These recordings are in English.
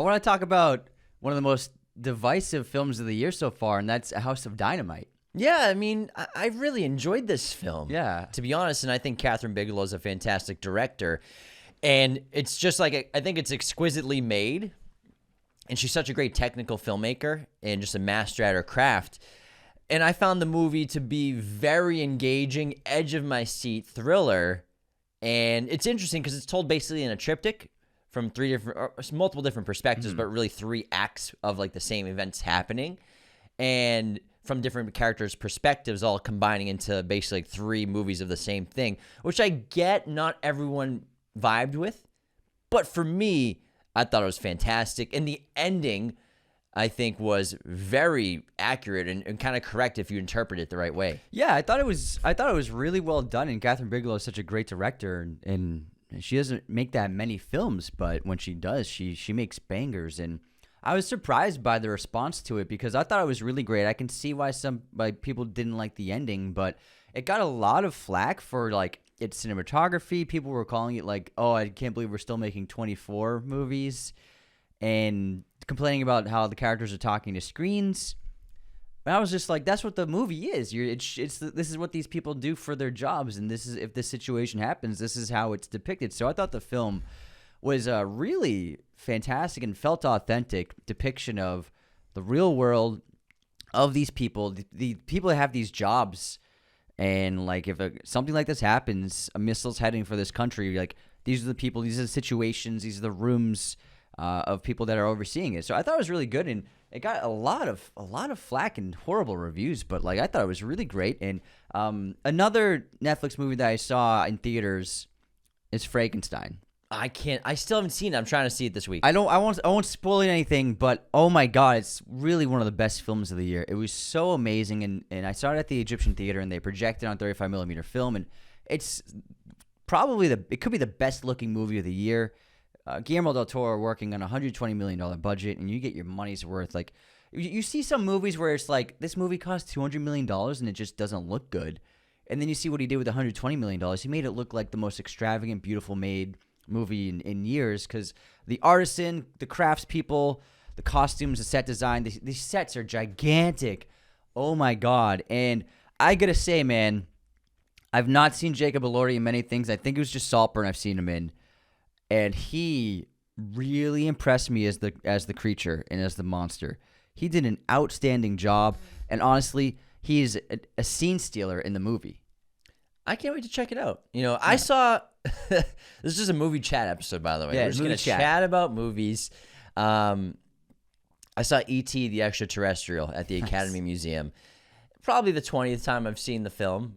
I want to talk about one of the most divisive films of the year so far, and that's A House of Dynamite. Yeah, I mean, I really enjoyed this film. Yeah. To be honest, and I think Catherine Bigelow is a fantastic director. And it's just like, I think it's exquisitely made. And she's such a great technical filmmaker and just a master at her craft. And I found the movie to be very engaging, edge of my seat thriller. And it's interesting because it's told basically in a triptych from multiple different perspectives, but really 3 acts of like the same events happening. And from different characters' perspectives, all combining into basically 3 movies of the same thing, which I get not everyone vibed with. But for me, I thought it was fantastic. And the ending, I think, was very accurate and kind of correct if you interpret it the right way. Yeah, I thought it was really well done. And Catherine Bigelow is such a great director, and she doesn't make that many films, but when she does, she makes bangers. And I was surprised by the response to it because I thought it was really great. I can see why some people didn't like the ending, but it got a lot of flack for like its cinematography. People were calling it like, oh, I can't believe we're still making 24 movies, and complaining about how the characters are talking to screens. And I was just like, that's what the movie is. This is what these people do for their jobs, and this is, if this situation happens, this is how it's depicted. So I thought the film was a really fantastic and felt authentic depiction of the real world of these people, the people that have these jobs. And like if something like this happens, a missile's heading for this country, like these are the people, these are the situations, these are the rooms of people that are overseeing it. So I thought it was really good, and it got a lot of flack and horrible reviews, but like I thought it was really great. And another Netflix movie that I saw in theaters is Frankenstein. I still haven't seen it. I'm trying to see it this week. I won't spoil anything, but oh my God, it's really one of the best films of the year. It was so amazing, and I saw it at the Egyptian Theater, and they projected on 35mm film, and it's probably it could be the best looking movie of the year. Guillermo del Toro working on a $120 million budget, and you get your money's worth. Like you see some movies where it's like this movie cost $200 million and it just doesn't look good, and then you see what he did with $120 million. He made it look like the most extravagant, beautiful made movie in years, because the artisan, the craftspeople, the costumes, the set design, these sets are gigantic. Oh my God. And I gotta say, man, I've not seen Jacob Elordi in many things. I think it was just Saltburn I've seen him in, and he really impressed me as the creature and as the monster. He did an outstanding job, and honestly, he's a scene stealer in the movie. I can't wait to check it out. I saw this is a movie chat episode, by the way. Yeah, we're just going to chat about movies. I saw E.T. the Extraterrestrial at the Academy Museum. Probably the 20th time I've seen the film.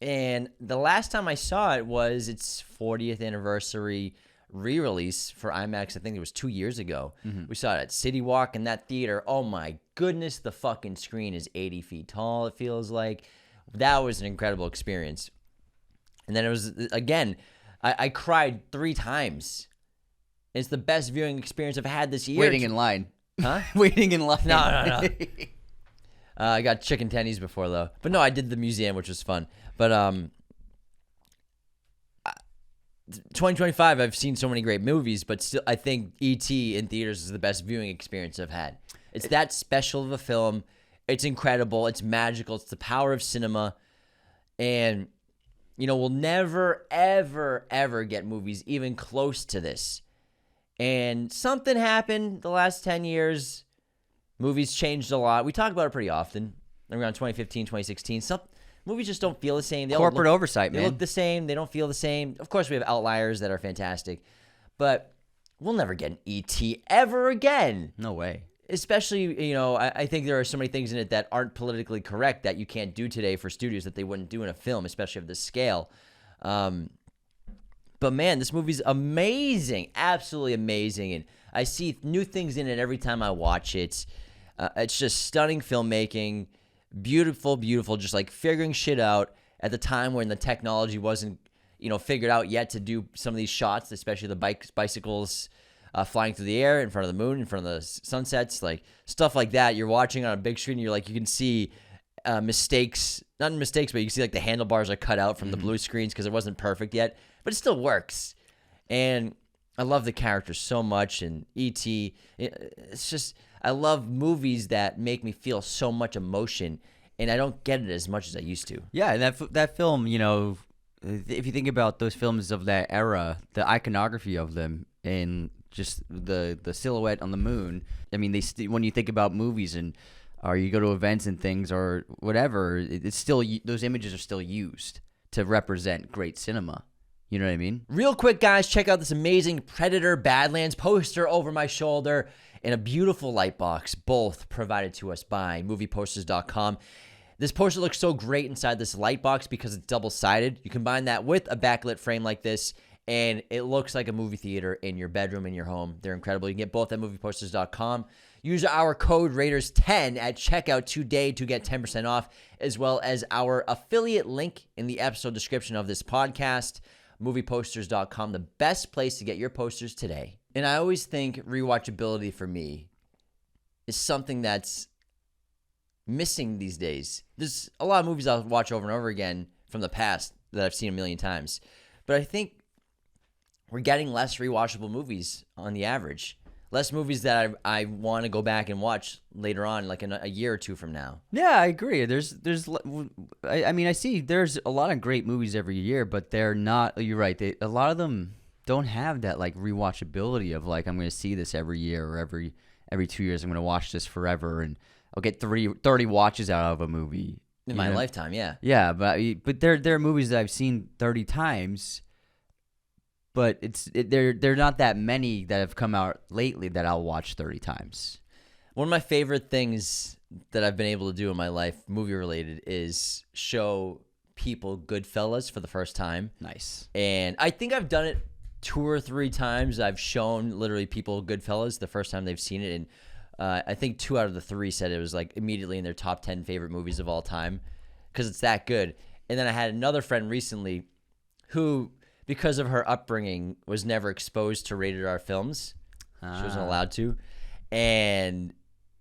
And the last time I saw it was its 40th anniversary re-release for IMAX. I think it was 2 years ago. Mm-hmm. We saw it at City Walk in that theater. Oh my goodness, the fucking screen is 80 feet tall, it feels like. That was an incredible experience. And then it was, again, I cried 3 times. It's the best viewing experience I've had this year. Waiting in line. Huh? Waiting in line. No. I got chicken tendies before, though. But no, I did the museum, which was fun. But 2025, I've seen so many great movies, but still, I think E.T. in theaters is the best viewing experience I've had. It's that special of a film. It's incredible. It's magical. It's the power of cinema. And, we'll never, ever, ever get movies even close to this. And something happened the last 10 years. Movies changed a lot. We talk about it pretty often. Around 2015, 2016. Some movies just don't feel the same. Corporate oversight, man. They look the same. They don't feel the same. Of course, we have outliers that are fantastic. But we'll never get an E.T. ever again. No way. Especially, I think there are so many things in it that aren't politically correct that you can't do today for studios that they wouldn't do in a film, especially of this scale. But man, this movie's amazing, absolutely amazing. And I see new things in it every time I watch it. It's just stunning filmmaking, beautiful, just like figuring shit out at the time when the technology wasn't, figured out yet to do some of these shots, especially the bicycles flying through the air in front of the moon, in front of the sunsets, like stuff like that. You're watching on a big screen. You're like, you can see mistakes, but you can see like the handlebars are cut out from the blue screens because it wasn't perfect yet, but it still works. And I love the characters so much, and E.T. It's just I love movies that make me feel so much emotion, and I don't get it as much as I used to. Yeah, and that film, you know, if you think about those films of that era, the iconography of them, and just the silhouette on the moon. I mean, when you think about movies and or you go to events and things or whatever, it's still those images are still used to represent great cinema. You know what I mean? Real quick, guys, check out this amazing Predator Badlands poster over my shoulder and a beautiful light box, both provided to us by movieposters.com. This poster looks so great inside this light box because it's double-sided. You combine that with a backlit frame like this, and it looks like a movie theater in your bedroom, in your home. They're incredible. You can get both at movieposters.com. Use our code Raiders10 at checkout today to get 10% off, as well as our affiliate link in the episode description of this podcast. Movieposters.com, the best place to get your posters today. And I always think rewatchability for me is something that's missing these days. There's a lot of movies I'll watch over and over again from the past that I've seen a million times. But I think we're getting less rewatchable movies on the average. Less movies that I want to go back and watch later on, like in a year or two from now. Yeah, I agree. I mean, I see there's a lot of great movies every year, but they're not. You're right. A lot of them don't have that like rewatchability of like I'm going to see this every year or every 2 years. I'm going to watch this forever, and I'll get 30 watches out of a movie in my lifetime. Yeah, yeah, but there are movies that I've seen 30 times. But they're not that many that have come out lately that I'll watch 30 times. One of my favorite things that I've been able to do in my life, movie related, is show people Goodfellas for the first time. Nice. And I think I've done it 2 or 3 times. I've shown literally people Goodfellas the first time they've seen it, and I think 2 out of the 3 said it was like immediately in their top 10 favorite movies of all time because it's that good. And then I had another friend recently who, because of her upbringing, was never exposed to rated R films. She wasn't allowed to. And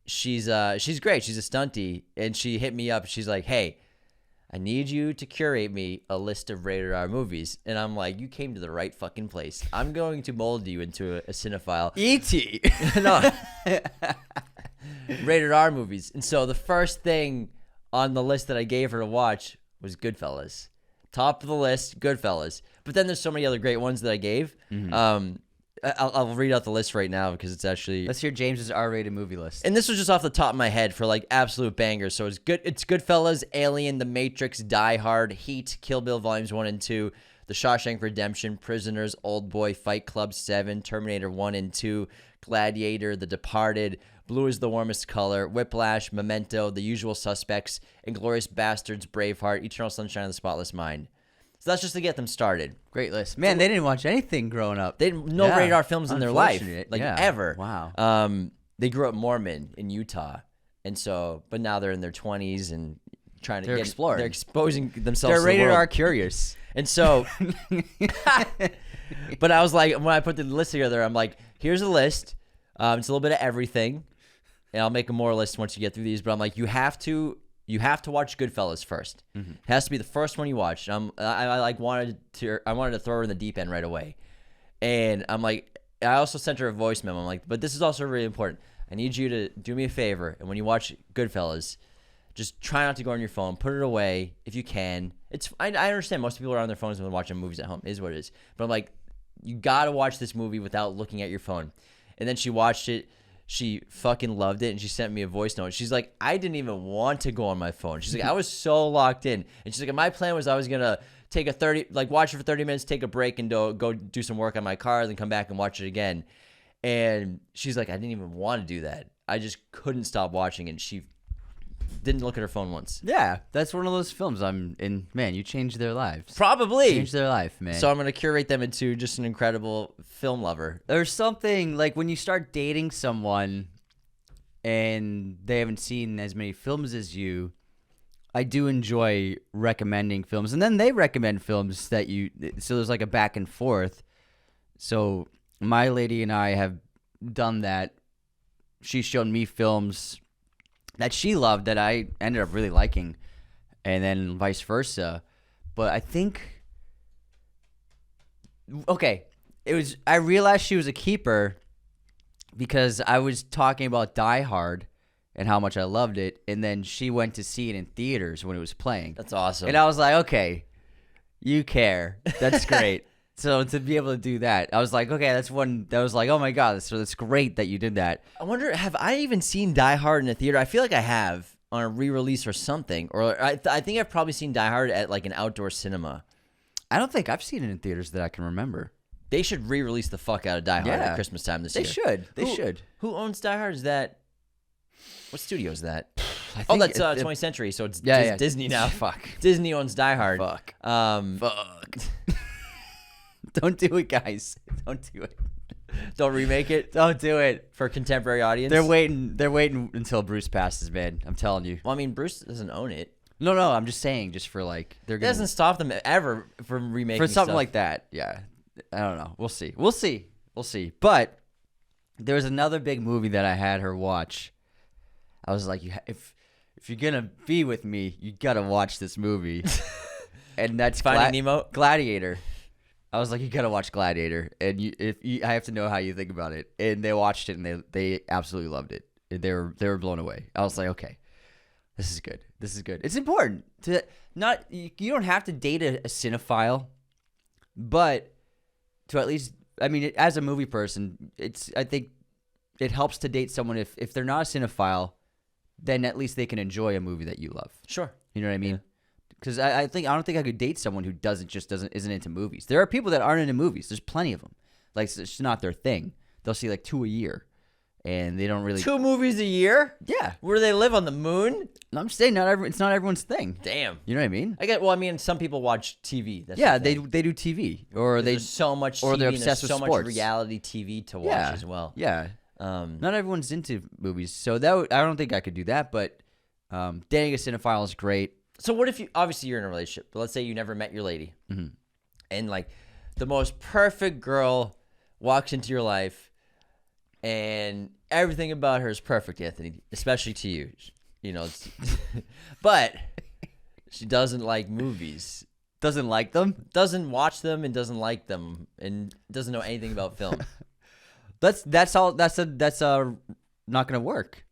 she's great. She's a stunty. And she hit me up. She's like, hey, I need you to curate me a list of rated R movies. And I'm like, you came to the right fucking place. I'm going to mold you into a cinephile. E.T. No. Rated R movies. And so the first thing on the list that I gave her to watch was Goodfellas. Top of the list, Goodfellas. But then there's so many other great ones that I gave. Mm-hmm. I'll read out the list right now because it's actually... Let's hear James's R-rated movie list. And this was just off the top of my head for like absolute bangers. So it's Goodfellas, Alien, The Matrix, Die Hard, Heat, Kill Bill Volumes 1 and 2, The Shawshank Redemption, Prisoners, Old Boy, Fight Club 7, Terminator 1 and 2, Gladiator, The Departed, Blue is the Warmest Color, Whiplash, Memento, The Usual Suspects, Inglourious Bastards, Braveheart, Eternal Sunshine of the Spotless Mind. So that's just to get them started. Great list. Man, they didn't watch anything growing up. They didn't no rated R films in their life, like ever. Wow. They grew up Mormon in Utah, and so, but now they're in their 20s and trying to explore. They're exposing themselves. They're to the rated world. R curious, and so. But I was like, when I put the list together, I'm like, here's a list. It's a little bit of everything, and I'll make a more list once you get through these. But I'm like, you have to watch Goodfellas first. Mm-hmm. It has to be the first one you watch. I wanted to throw her in the deep end right away, and I'm like, I also sent her a voice memo. I'm like, but this is also really important. I need you to do me a favor, and when you watch Goodfellas, just try not to go on your phone. Put it away if you can. I understand most people are on their phones when they're watching movies at home. It is what it is. But I'm like, you got to watch this movie without looking at your phone. And then she watched it. She fucking loved it, and she sent me a voice note. She's like, I didn't even want to go on my phone. She's like, I was so locked in. And she's like, my plan was I was going to watch it for 30 minutes, take a break, and go do some work on my car, then come back and watch it again. And she's like, I didn't even want to do that. I just couldn't stop watching, and she didn't look at her phone once. Yeah, that's one of those films man, you changed their lives. Probably. Changed their life, man. So I'm going to curate them into just an incredible film lover. There's something, like when you start dating someone and they haven't seen as many films as you, I do enjoy recommending films. And then they recommend films so there's like a back and forth. So my lady and I have done that. She's shown me films that she loved that I ended up really liking, and then vice versa. But I think, okay, I realized she was a keeper because I was talking about Die Hard and how much I loved it, and then she went to see it in theaters when it was playing. That's awesome. And I was like, okay, you care. That's great. So to be able to do that, I was like, okay, that's one that was like, oh my God, so that's great that you did that. I wonder, have I even seen Die Hard in a theater? I feel like I have on a re-release or something. Or I think I've probably seen Die Hard at like an outdoor cinema. I don't think I've seen it in theaters that I can remember. They should re-release the fuck out of Die Hard at Christmas time this year. They should. Who owns Die Hard? Is that... What studio is that? I That's 20th Century, so it's Disney now. Fuck. Disney owns Die Hard. Fuck. Fuck. Don't do it, guys. Don't do it. Don't remake it. Don't do it For a contemporary audience. They're waiting until Bruce passes, man. I'm telling you. Well, I mean, Bruce doesn't own it. No, I'm just saying, just for like It doesn't stop them ever from remaking for something stuff. like that. Yeah, I don't know. We'll see. But there was another big movie that I had her watch. I was like, if you're gonna be with me, you gotta watch this movie, and that's Finding Nemo? Gladiator. I was like, you gotta watch Gladiator, and I have to know how you think about it. And they watched it, and they absolutely loved it. They were blown away. I was like, okay, this is good. It's important to not. You don't have to date a cinephile, but to at least, I mean, as a movie person, I think it helps to date someone if they're not a cinephile, then at least they can enjoy a movie that you love. Sure. You know what I mean? Because I don't think I could date someone who isn't into movies. There are people that aren't into movies. There's plenty of them. Like, it's just not their thing. They'll see like 2 a year, and they don't really 2 movies a year. Yeah. Where do they live, on the moon? No, I'm saying it's not everyone's thing. Damn. You know what I mean? I mean, some people watch TV. That's they do TV, or there's so much TV, or they're and obsessed there's with so sports. much reality TV to watch as well. Yeah. Not everyone's into movies, so I don't think I could do that. But dating a cinephile is great. So what if obviously you're in a relationship, but let's say you never met your lady, and like the most perfect girl walks into your life, and everything about her is perfect, Anthony, especially to you. You know, but she doesn't like movies. Doesn't like them? Doesn't watch them and doesn't like them and doesn't know anything about film. That's not gonna work.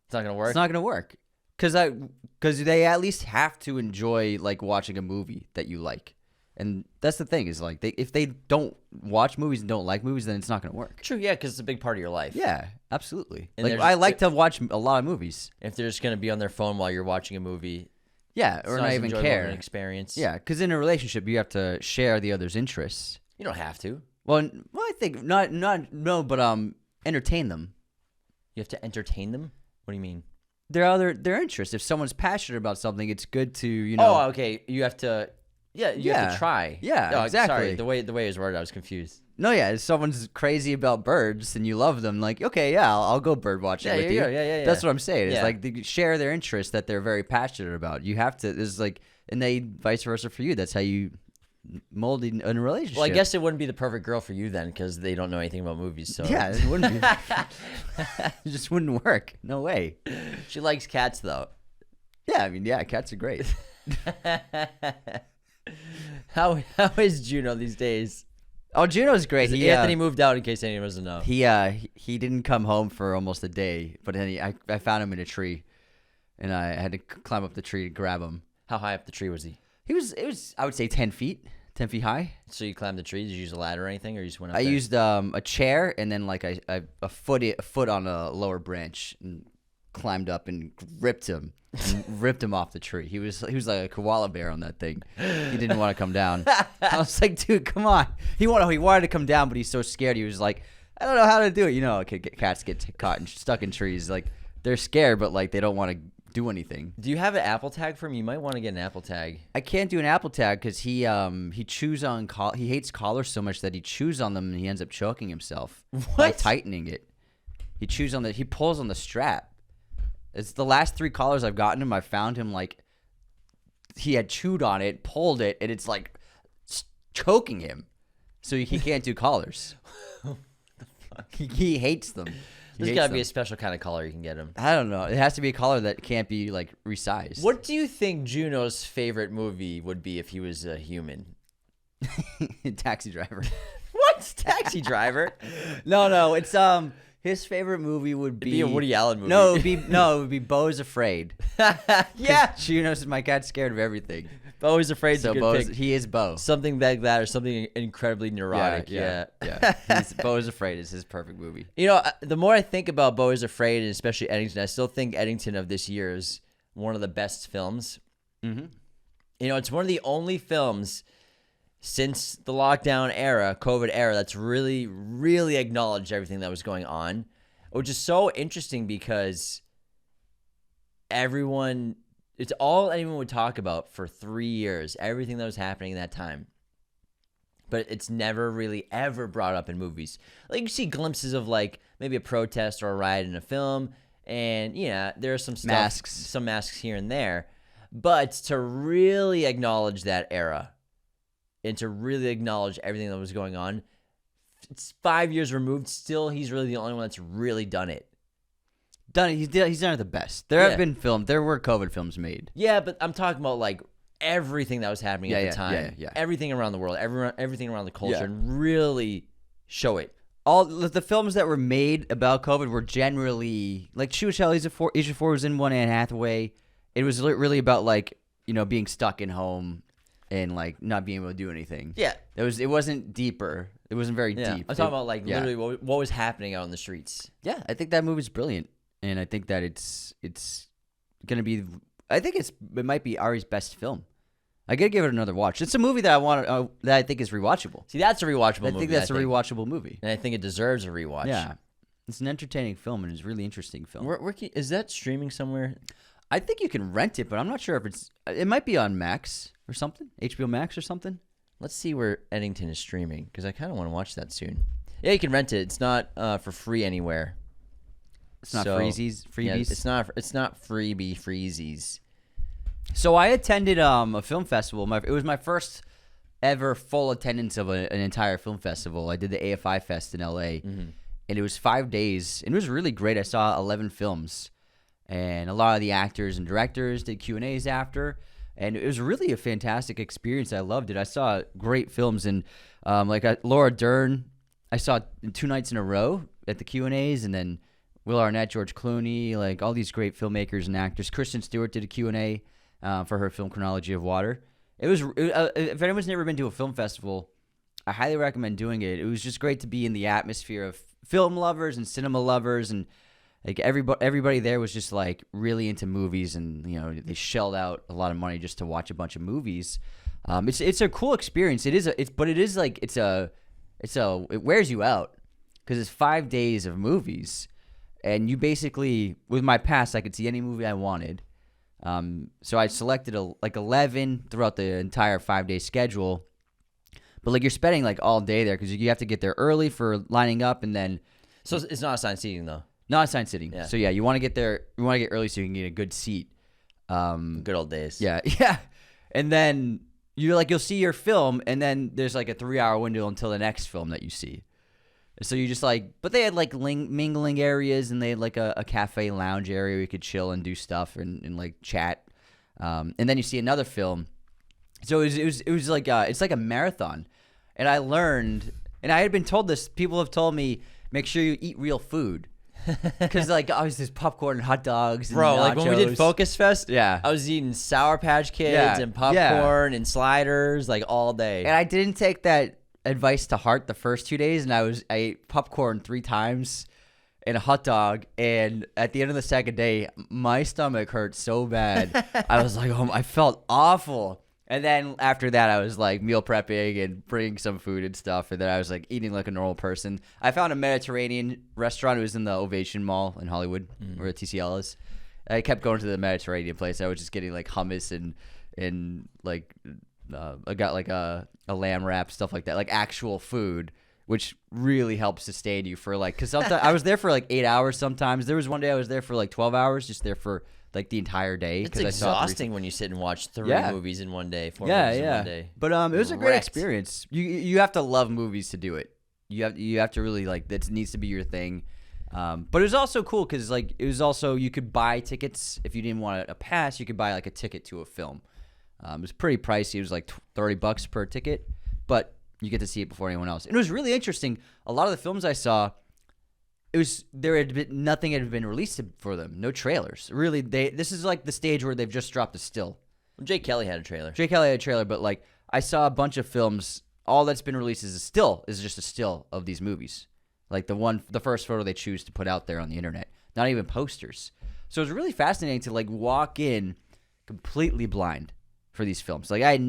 It's not gonna work. It's not gonna work because they at least have to enjoy like watching a movie that you like, and that's the thing is like if they don't watch movies and don't like movies, then it's not gonna work. True, yeah, because it's a big part of your life. Yeah, absolutely. And like I like to watch a lot of movies. If they're just gonna be on their phone while you're watching a movie, yeah, or not even care. An experience. Yeah, because in a relationship you have to share the other's interests. You don't have to. Well, I think but entertain them. You have to entertain them. What do you mean? Their interests. If someone's passionate about something, it's good to Oh, okay. You have to. Yeah, you have to try. Yeah, exactly. Sorry, the way it was worded, I was confused. No, yeah. If someone's crazy about birds and you love them, like, okay, yeah, I'll go bird watching with you. Yeah. That's what I'm saying. It's Yeah. like they share their interests that they're very passionate about. You have to. There's like, and they vice versa for you. That's how you mold in a relationship. Well, I guess it wouldn't be the perfect girl for you then, because they don't know anything about movies. So yeah, it wouldn't be. It just wouldn't work. No way. She likes cats though. Yeah, I mean, yeah, cats are great. How is Juno these days? Oh, Juno's great. Anthony moved out, in case anyone doesn't know. He didn't come home for almost a day, but then I found him in a tree, and I had to climb up the tree to grab him. How high up the tree was he? It was I would say 10 feet high. So you climbed the tree? Did you use a ladder or anything, or you just went up I there? used a chair and then like a foot on a lower branch and climbed up and ripped him off the tree. He was like a koala bear on that thing. He didn't want to come down. I was like, dude, come on. He wanted to come down, but he's so scared. He was like, I don't know how to do it. You know, cats get caught and stuck in trees. Like they're scared, but like they don't want to do anything. Do you have an Apple tag for him? You might want to get an Apple tag. I can't do an Apple tag because he chews on he hates collars so much that he chews on them and he ends up choking himself by tightening it. He pulls on the strap. It's the last 3 collars I've gotten him. I found him like he had chewed on it, pulled it, and it's like choking him. So he can't do collars. He hates them. There's got to be a special kind of collar you can get him. I don't know. It has to be a collar that can't be like resized. What do you think Juno's favorite movie would be if he was a human? Taxi Driver. What? Taxi Driver. No, it's his favorite movie would It'd be a Woody Allen movie. No, it would be Beau is Afraid. Yeah. She knows my cat's scared of everything. Beau is Afraid. So he is Beau. Something like that, or something incredibly neurotic. Yeah. Beau is Afraid is his perfect movie. You know, the more I think about Beau is Afraid, and especially Eddington, I still think Eddington of this year is one of the best films. Mm-hmm. You know, it's one of the only films since the lockdown era, COVID era, that's really, really acknowledged everything that was going on, which is so interesting because it's all anyone would talk about for 3 years, everything that was happening in that time. But it's never really ever brought up in movies. Like, you see glimpses of, like, maybe a protest or a riot in a film, and, yeah, there are some stuff, some masks here and there. But to really acknowledge that era and to really acknowledge everything that was going on, it's 5 years removed. Still, he's really the only one that's really done it. He's done it the best. There were COVID films made. Yeah, but I'm talking about like everything that was happening at the time. Yeah. Everything around the world, everything around the culture, and really show it. All the films that were made about COVID were generally like Shoot Shell, Agent 4 was in one, Anne Hathaway. It was really about like, you know, being stuck in home and like not being able to do anything. Yeah. It wasn't deeper. It wasn't very deep. I'm talking about like literally what was happening out on the streets. Yeah, I think that movie's brilliant, and I think that it's gonna be. I think it might be Ari's best film. I gotta give it another watch. It's a movie that that I think is rewatchable. See, that's a rewatchable movie. I think that's a rewatchable movie, and I think it deserves a rewatch. Yeah, it's an entertaining film and it's a really interesting film. Is that streaming somewhere? I think you can rent it, but I'm not sure if it might be on Max or something, HBO Max or something. Let's see where Eddington is streaming, because I kind of want to watch that soon. Yeah, you can rent it. It's not for free anywhere. It's not freebies. Yeah, it's not freebies. So I attended a film festival. It was my first ever full attendance of an entire film festival. I did the AFI Fest in LA, and it was 5 days, and it was really great. I saw 11 films, and a lot of the actors and directors did Q&As after. And it was really a fantastic experience. I loved it. I saw great films, and Laura Dern, I saw 2 nights in a row at the Q&As, and then Will Arnett, George Clooney, like all these great filmmakers and actors. Kristen Stewart did a Q&A for her film Chronology of Water. If anyone's never been to a film festival, I highly recommend doing it. It was just great to be in the atmosphere of film lovers and cinema lovers, and like everybody there was just like really into movies, and you know they shelled out a lot of money just to watch a bunch of movies. It's a cool experience. It wears you out because it's 5 days of movies, and you basically, with my pass, I could see any movie I wanted. So I selected 11 throughout the entire 5-day schedule, but like you're spending like all day there because you have to get there early for lining up, and then so it's not assigned seating though. Not assigned sitting. Yeah. So yeah, you want to get there. You want to get early so you can get a good seat. Good old days. Yeah. And then you'll see your film, and then there's like a 3-hour window until the next film that you see. So you just but they had like mingling areas, and they had like a cafe lounge area where you could chill and do stuff and like chat. And then you see another film. So it was like it's like a marathon, and I learned, and I had been told this. People have told me make sure you eat real food. Because like always there's popcorn and hot dogs and bro, nachos. like when we did Focus Fest, yeah, I was eating Sour Patch Kids and popcorn and sliders like all day. And I didn't take that advice to heart the first 2 days, and I ate popcorn 3 times and a hot dog, and at the end of the second day my stomach hurt so bad. I was like, I felt awful. And then after that, I was like meal prepping and bringing some food and stuff. And then I was like eating like a normal person. I found a Mediterranean restaurant. It was in the Ovation Mall in Hollywood, where the TCL is. I kept going to the Mediterranean place. I was just getting like hummus and like I got like a lamb wrap, stuff like that, like actual food, which really helps sustain you for like, because sometimes I was there for like 8 hours. Sometimes there was one day I was there for like 12 hours, just there for like the entire day. It's exhausting when you sit and watch 3 movies in one day, 4 movies in one day. But it was a great experience. You have to love movies to do it. You have to really like, that needs to be your thing. But it was also cool because like it was also, you could buy tickets if you didn't want a pass. You could buy like a ticket to a film. It was pretty pricey. It was like $30 per ticket, but You get to see it before anyone else. And it was really interesting. A lot of the films I saw, nothing had been released for them. No trailers. Really, this is like the stage where they've just dropped a still. Jay Kelly had a trailer. But like I saw a bunch of films. All that's been released is just a still of these movies. Like the first photo they choose to put out there on the internet. Not even posters. So it was really fascinating to like walk in completely blind for these films. Like I had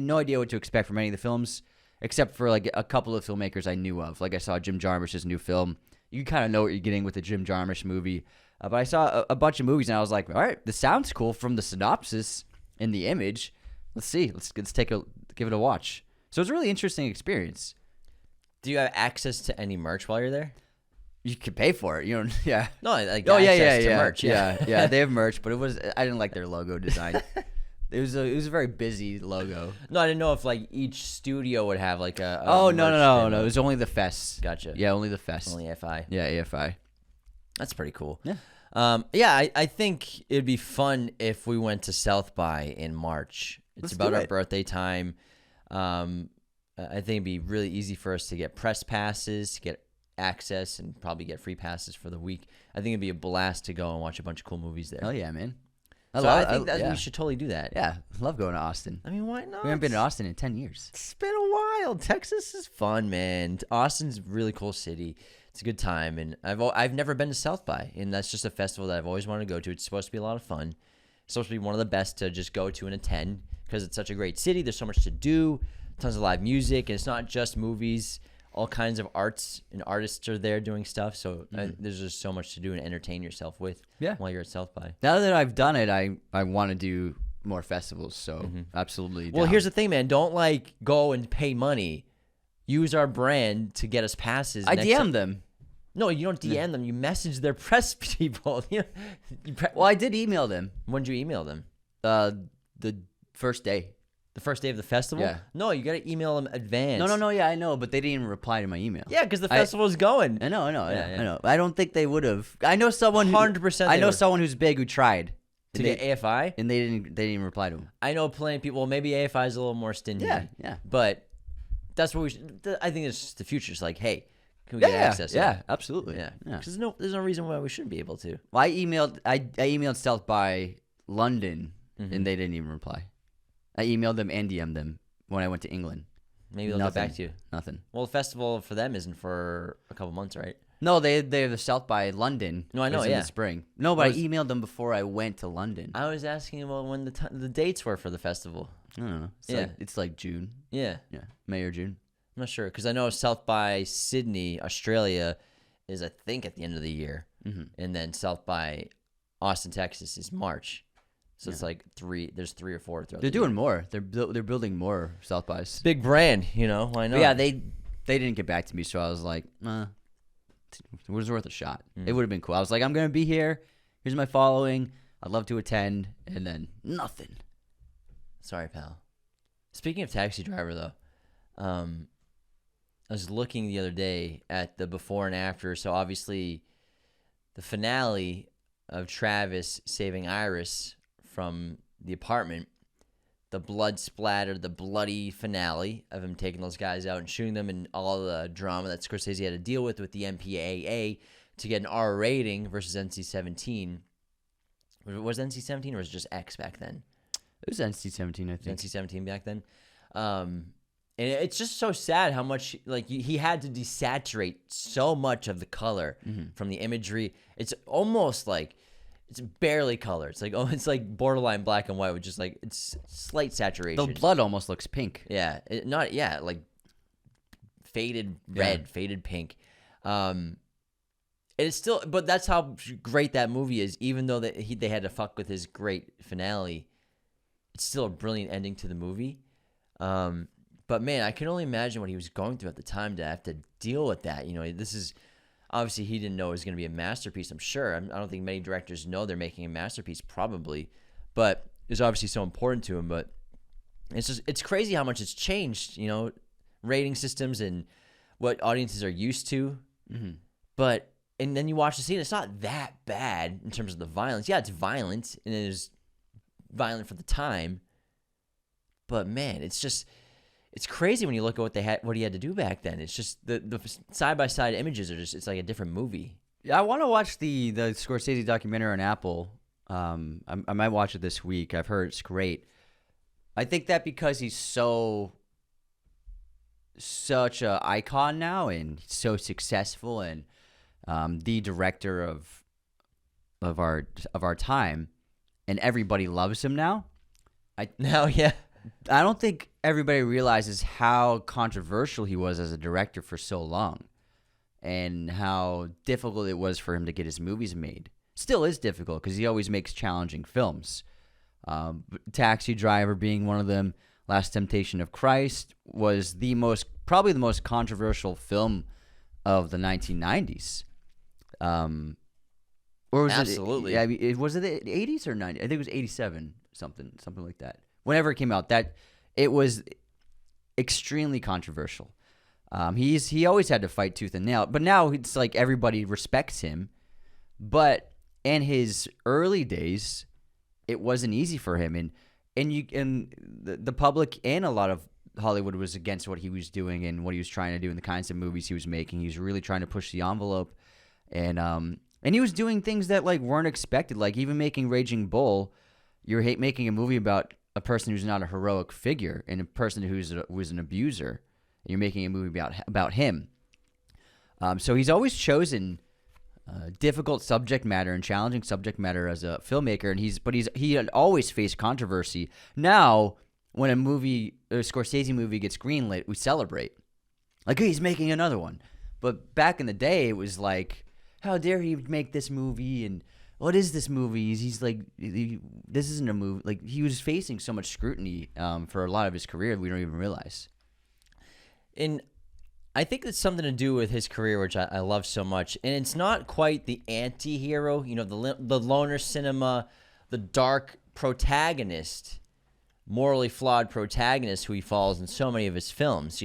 no idea what to expect from any of the films, except for like a couple of filmmakers I knew of. Like I saw Jim Jarmusch's new film. You kind of know what you're getting with the Jim Jarmusch movie. But I saw a bunch of movies and I was like, all right, this sounds cool from the synopsis and the image. Let's see. Let's give it a watch. So it's a really interesting experience. Do you have access to any merch while you're there? You can pay for it. You know, yeah. No, like access to merch. Yeah. They have merch, but I didn't like their logo design. It was a very busy logo. No, I didn't know if like each studio would have like a no. It was only the Fest. Gotcha. Yeah, only the Fest. Only AFI. Yeah, AFI. That's pretty cool. Yeah. I think it'd be fun if we went to South by in March. It's about our birthday time. I think it'd be really easy for us to get press passes, to get access, and probably get free passes for the week. I think it'd be a blast to go and watch a bunch of cool movies there. Oh yeah, man. I think we should totally do that. Yeah, I love going to Austin. I mean, why not? We haven't been to Austin in 10 years. It's been a while. Texas is fun, man. Austin's a really cool city. It's a good time, and I've never been to South by, and that's just a festival that I've always wanted to go to. It's supposed to be a lot of fun. It's supposed to be one of the best to just go to and attend because it's such a great city. There's so much to do, tons of live music, and it's not just movies. All kinds of arts and artists are there doing stuff. So there's just so much to do and entertain yourself with while you're at South by. Now that I've done it, I want to do more festivals. So absolutely. Well, here's the thing, man. Don't like go and pay money. Use our brand to get us passes. I DM them. No, you don't DM them. You message their press people. Well, I did email them. When did you email them? The first day. The first day of the festival? Yeah. No, you got to email them advance. No, yeah, I know, but they didn't even reply to my email. Yeah, because the festival's going. I know. I know. I don't think they would have. I know someone 100%. I know someone who's big who tried to get AFI, and they didn't even reply to him. I know plenty of people. Well, maybe AFI is a little more stingy. Yeah. But that's what we should. I think it's just the future. It's like, hey, can we get access? Yeah, absolutely. Yeah. Because there's no reason why we shouldn't be able to. Well, I emailed South by London, and they didn't even reply. I emailed them and DM'd them when I went to England. Maybe they'll get back to you. Nothing. Well, the festival for them isn't for a couple months, right? No, they have the South by London. No, I know, in the spring. No, but I emailed them before I went to London. I was asking about when the dates were for the festival. I don't know. It's like June. Yeah. May or June. I'm not sure because I know South by Sydney, Australia, is I think at the end of the year, and then South by Austin, Texas, is March. So it's like there's 3 or 4 throughout. They're doing more. They're building more South bys. Big brand, why not? But yeah, they didn't get back to me, so I was like, it was worth a shot. It would have been cool. I was like, I'm gonna be here. Here's my following. I'd love to attend, and then nothing. Sorry, pal. Speaking of Taxi Driver, though, I was looking the other day at the before and after. So obviously, the finale of Travis saving Iris from the apartment, the blood splattered, the bloody finale of him taking those guys out and shooting them, and all the drama that Scorsese had to deal with the MPAA to get an R rating versus NC-17. Was it NC-17 or was it just X back then? It was NC-17, I think. NC-17 back then. And it's just so sad how much he had to desaturate so much of the color from the imagery. It's almost like it's barely color. It's like borderline black and white with just like it's slight saturation. The blood almost looks pink. Yeah, like faded red, faded pink. It's still, but that's how great that movie is. Even though they had to fuck with his great finale, it's still a brilliant ending to the movie. But man, I can only imagine what he was going through at the time to have to deal with that. This is obviously he didn't know it was going to be a masterpiece. I'm sure. I don't think many directors know they're making a masterpiece, probably, but it's obviously so important to him. But it's crazy how much it's changed. Rating systems and what audiences are used to. But and then you watch the scene, it's not that bad in terms of the violence. Yeah, it's violent and it is violent for the time. But man, it's it's crazy when you look at what he had to do back then. It's just the side by side images are just, it's like a different movie. Yeah, I want to watch the Scorsese documentary on Apple. I might watch it this week. I've heard it's great. I think that because he's such a icon now and so successful and the director of our time, and everybody loves him now. Yeah. I don't think everybody realizes how controversial he was as a director for so long, and how difficult it was for him to get his movies made. Still is difficult because he always makes challenging films. Taxi Driver being one of them. Last Temptation of Christ was probably the most controversial film of the 1990s. Or was Absolutely. Was it the 80s or 90s? I think it was 87, something like that. Whenever it came out, that it was extremely controversial. He always had to fight tooth and nail, but now it's like everybody respects him. But in his early days, it wasn't easy for him, and the public and a lot of Hollywood was against what he was doing and what he was trying to do and the kinds of movies he was making. He was really trying to push the envelope, and he was doing things that like weren't expected, like even making Raging Bull. You're making a movie about a person who's not a heroic figure and a person who's an abuser. And you're making a movie about him. So he's always chosen difficult subject matter and challenging subject matter as a filmmaker, and he had always faced controversy. Now, when a Scorsese movie gets greenlit, we celebrate, like, hey, he's making another one. But back in the day, it was like, how dare he make this movie, and what is this movie? He's like, this isn't a movie. Like, he was facing so much scrutiny for a lot of his career we don't even realize. And I think it's something to do with his career, which I love so much. And it's not quite the anti-hero, the loner cinema, the dark protagonist, morally flawed protagonist who he follows in so many of his films.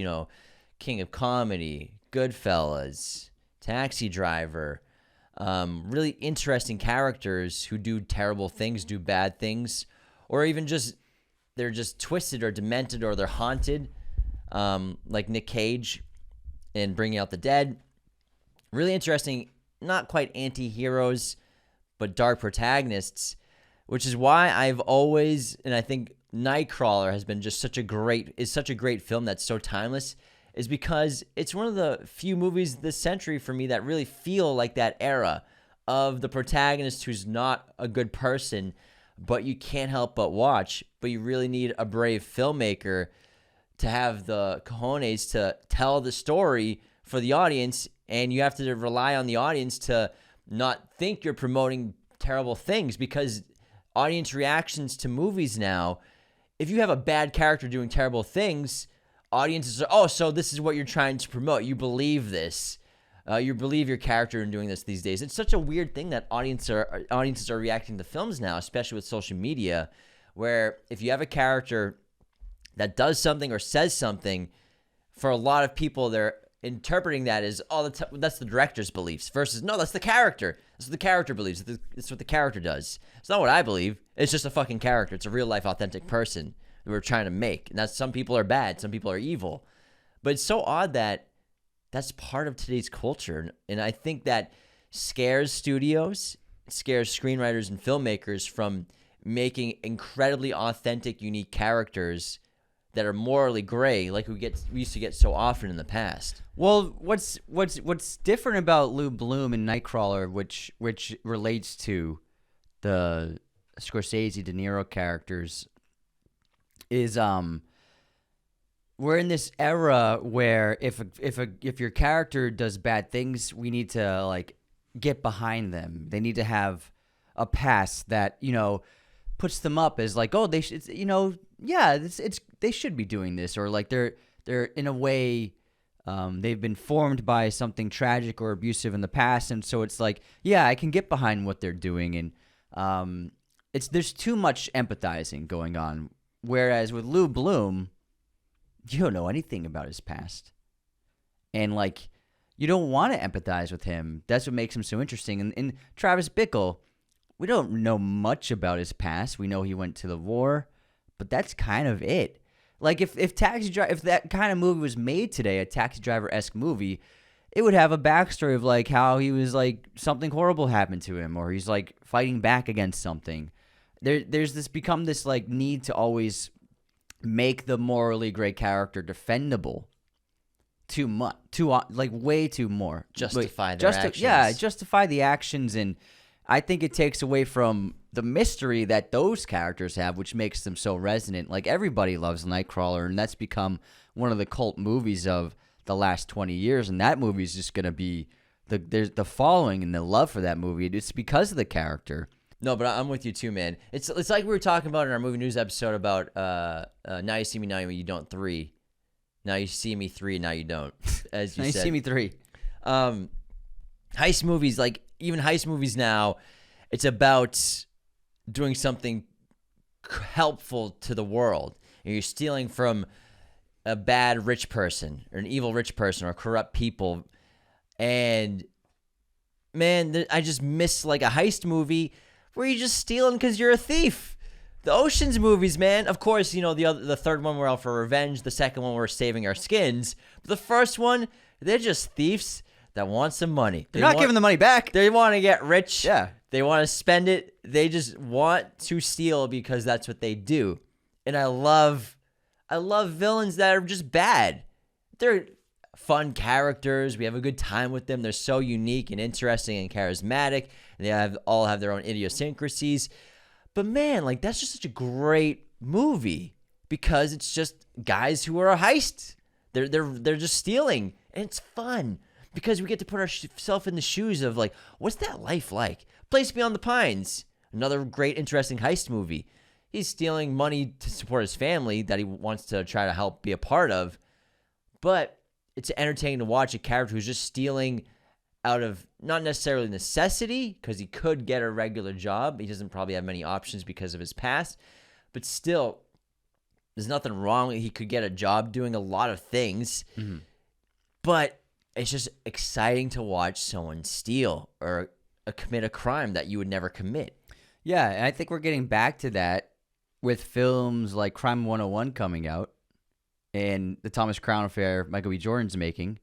King of Comedy, Goodfellas, Taxi Driver. Really interesting characters who do terrible things, do bad things, or even they're just twisted or demented or they're haunted, like Nick Cage in Bringing Out the Dead. Really interesting, not quite anti-heroes, but dark protagonists, which is why I've always, and I think Nightcrawler has been just such a great film that's so timeless, is because it's one of the few movies this century for me that really feel like that era of the protagonist who's not a good person, but you can't help but watch, but you really need a brave filmmaker to have the cojones to tell the story for the audience, and you have to rely on the audience to not think you're promoting terrible things, because audience reactions to movies now, if you have a bad character doing terrible things, audiences are, so this is what you're trying to promote. You believe this. You believe your character in doing this these days. It's such a weird thing that audiences are reacting to films now, especially with social media, where if you have a character that does something or says something, for a lot of people, they're interpreting that as, that's the director's beliefs, versus, no, that's the character. That's what the character believes. That's what the character does. It's not what I believe. It's just a fucking character. It's a real-life, authentic person that we're trying to make. And that's, some people are bad. Some people are evil. But it's so odd that that's part of today's culture. And I think that scares studios, scares screenwriters and filmmakers from making incredibly authentic, unique characters that are morally gray, like we used to get so often in the past. Well, what's different about Lou Bloom and Nightcrawler, which relates to the Scorsese De Niro characters, is we're in this era where if your character does bad things, we need to like get behind them. They need to have a past that puts them up as like, oh, they should, they should be doing this, or like they're in a way they've been formed by something tragic or abusive in the past, and so it's like, yeah, I can get behind what they're doing, and there's too much empathizing going on. Whereas with Lou Bloom, you don't know anything about his past, and like you don't want to empathize with him. That's what makes him so interesting. And Travis Bickle, we don't know much about his past. We know he went to the war, but that's kind of it. Like if Taxi Driver, if that kind of movie was made today, a Taxi Driver-esque movie, it would have a backstory of like how he was like something horrible happened to him, or he's like fighting back against something. There's this like need to always make the morally great character defendable too much, like way too more. Justify their actions. Justify the actions, and I think it takes away from the mystery that those characters have, which makes them so resonant. Like everybody loves Nightcrawler, and that's become one of the cult movies of the last 20 years, and that movie is just going to be there's the following and the love for that movie. It's because of the character. No, but I'm with you too, man. It's like we were talking about in our movie news episode about Now You See Me, Now You Don't 3. Now You See Me 3, Now You Don't, as you Now said. You See Me 3. Heist movies, like even heist movies now, it's about doing something helpful to the world. And you're stealing from a bad rich person or an evil rich person or corrupt people. And, man, I just miss like a heist movie where you're just stealing because you're a thief. The Ocean's movies, man. Of course, you know, the third one we're out for revenge. The second one we're saving our skins. But the first one, they're just thieves that want some money. They're not giving the money back. They want to get rich. Yeah. They want to spend it. They just want to steal because that's what they do. And I love villains that are just bad. They're fun characters. We have a good time with them. They're so unique and interesting and charismatic. And they all have their own idiosyncrasies. But man, like that's just such a great movie because it's just guys who are a heist. They're just stealing, and it's fun because we get to put ourselves in the shoes of like, what's that life like? Place Beyond the Pines, another great, interesting heist movie. He's stealing money to support his family that he wants to try to help be a part of, but it's entertaining to watch a character who's just stealing out of not necessarily necessity because he could get a regular job. He doesn't probably have many options because of his past, but still, there's nothing wrong. He could get a job doing a lot of things, but it's just exciting to watch someone steal or commit a crime that you would never commit. Yeah, and I think we're getting back to that with films like Crime 101 coming out and the Thomas Crown Affair Michael B. Jordan's making.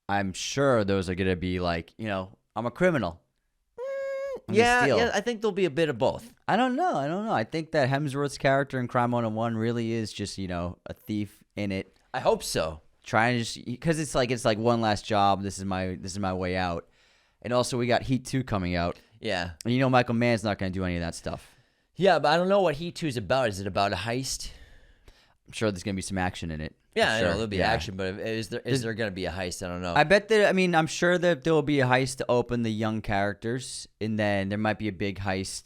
I'm sure those are going to be like, you know, I'm a criminal. Yeah, I think there'll be a bit of both. I don't know. I think that Hemsworth's character in Crime 101 really is just, you know, a thief in it. I hope so. Trying to just, because it's like one last job. This is my way out. And also we got Heat 2 coming out. Yeah. And you know Michael Mann's not going to do any of that stuff. Yeah, but I don't know what Heat 2 is about. Is it about a heist? I'm sure there's going to be some action in it. Yeah, I sure. know there'll be action, but is there going to be a heist? I don't know. I bet that. I mean, I'm sure that there will be a heist to open the young characters, and then there might be a big heist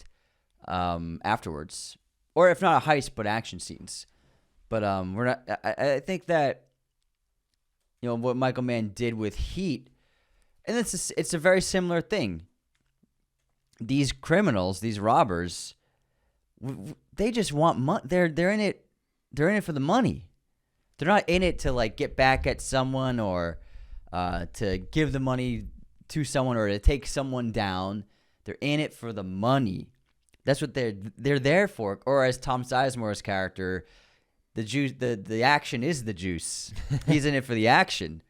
afterwards, or if not a heist, but action scenes. But we're not. I think that you know what Michael Mann did with Heat, and it's a very similar thing. These criminals, these robbers, they just want money. They're in it. They're in it for the money. They're not in it to like get back at someone or to give the money to someone or to take someone down. They're in it for the money. That's what they're there for. Or as Tom Sizemore's character, the action is the juice. He's in it for the action.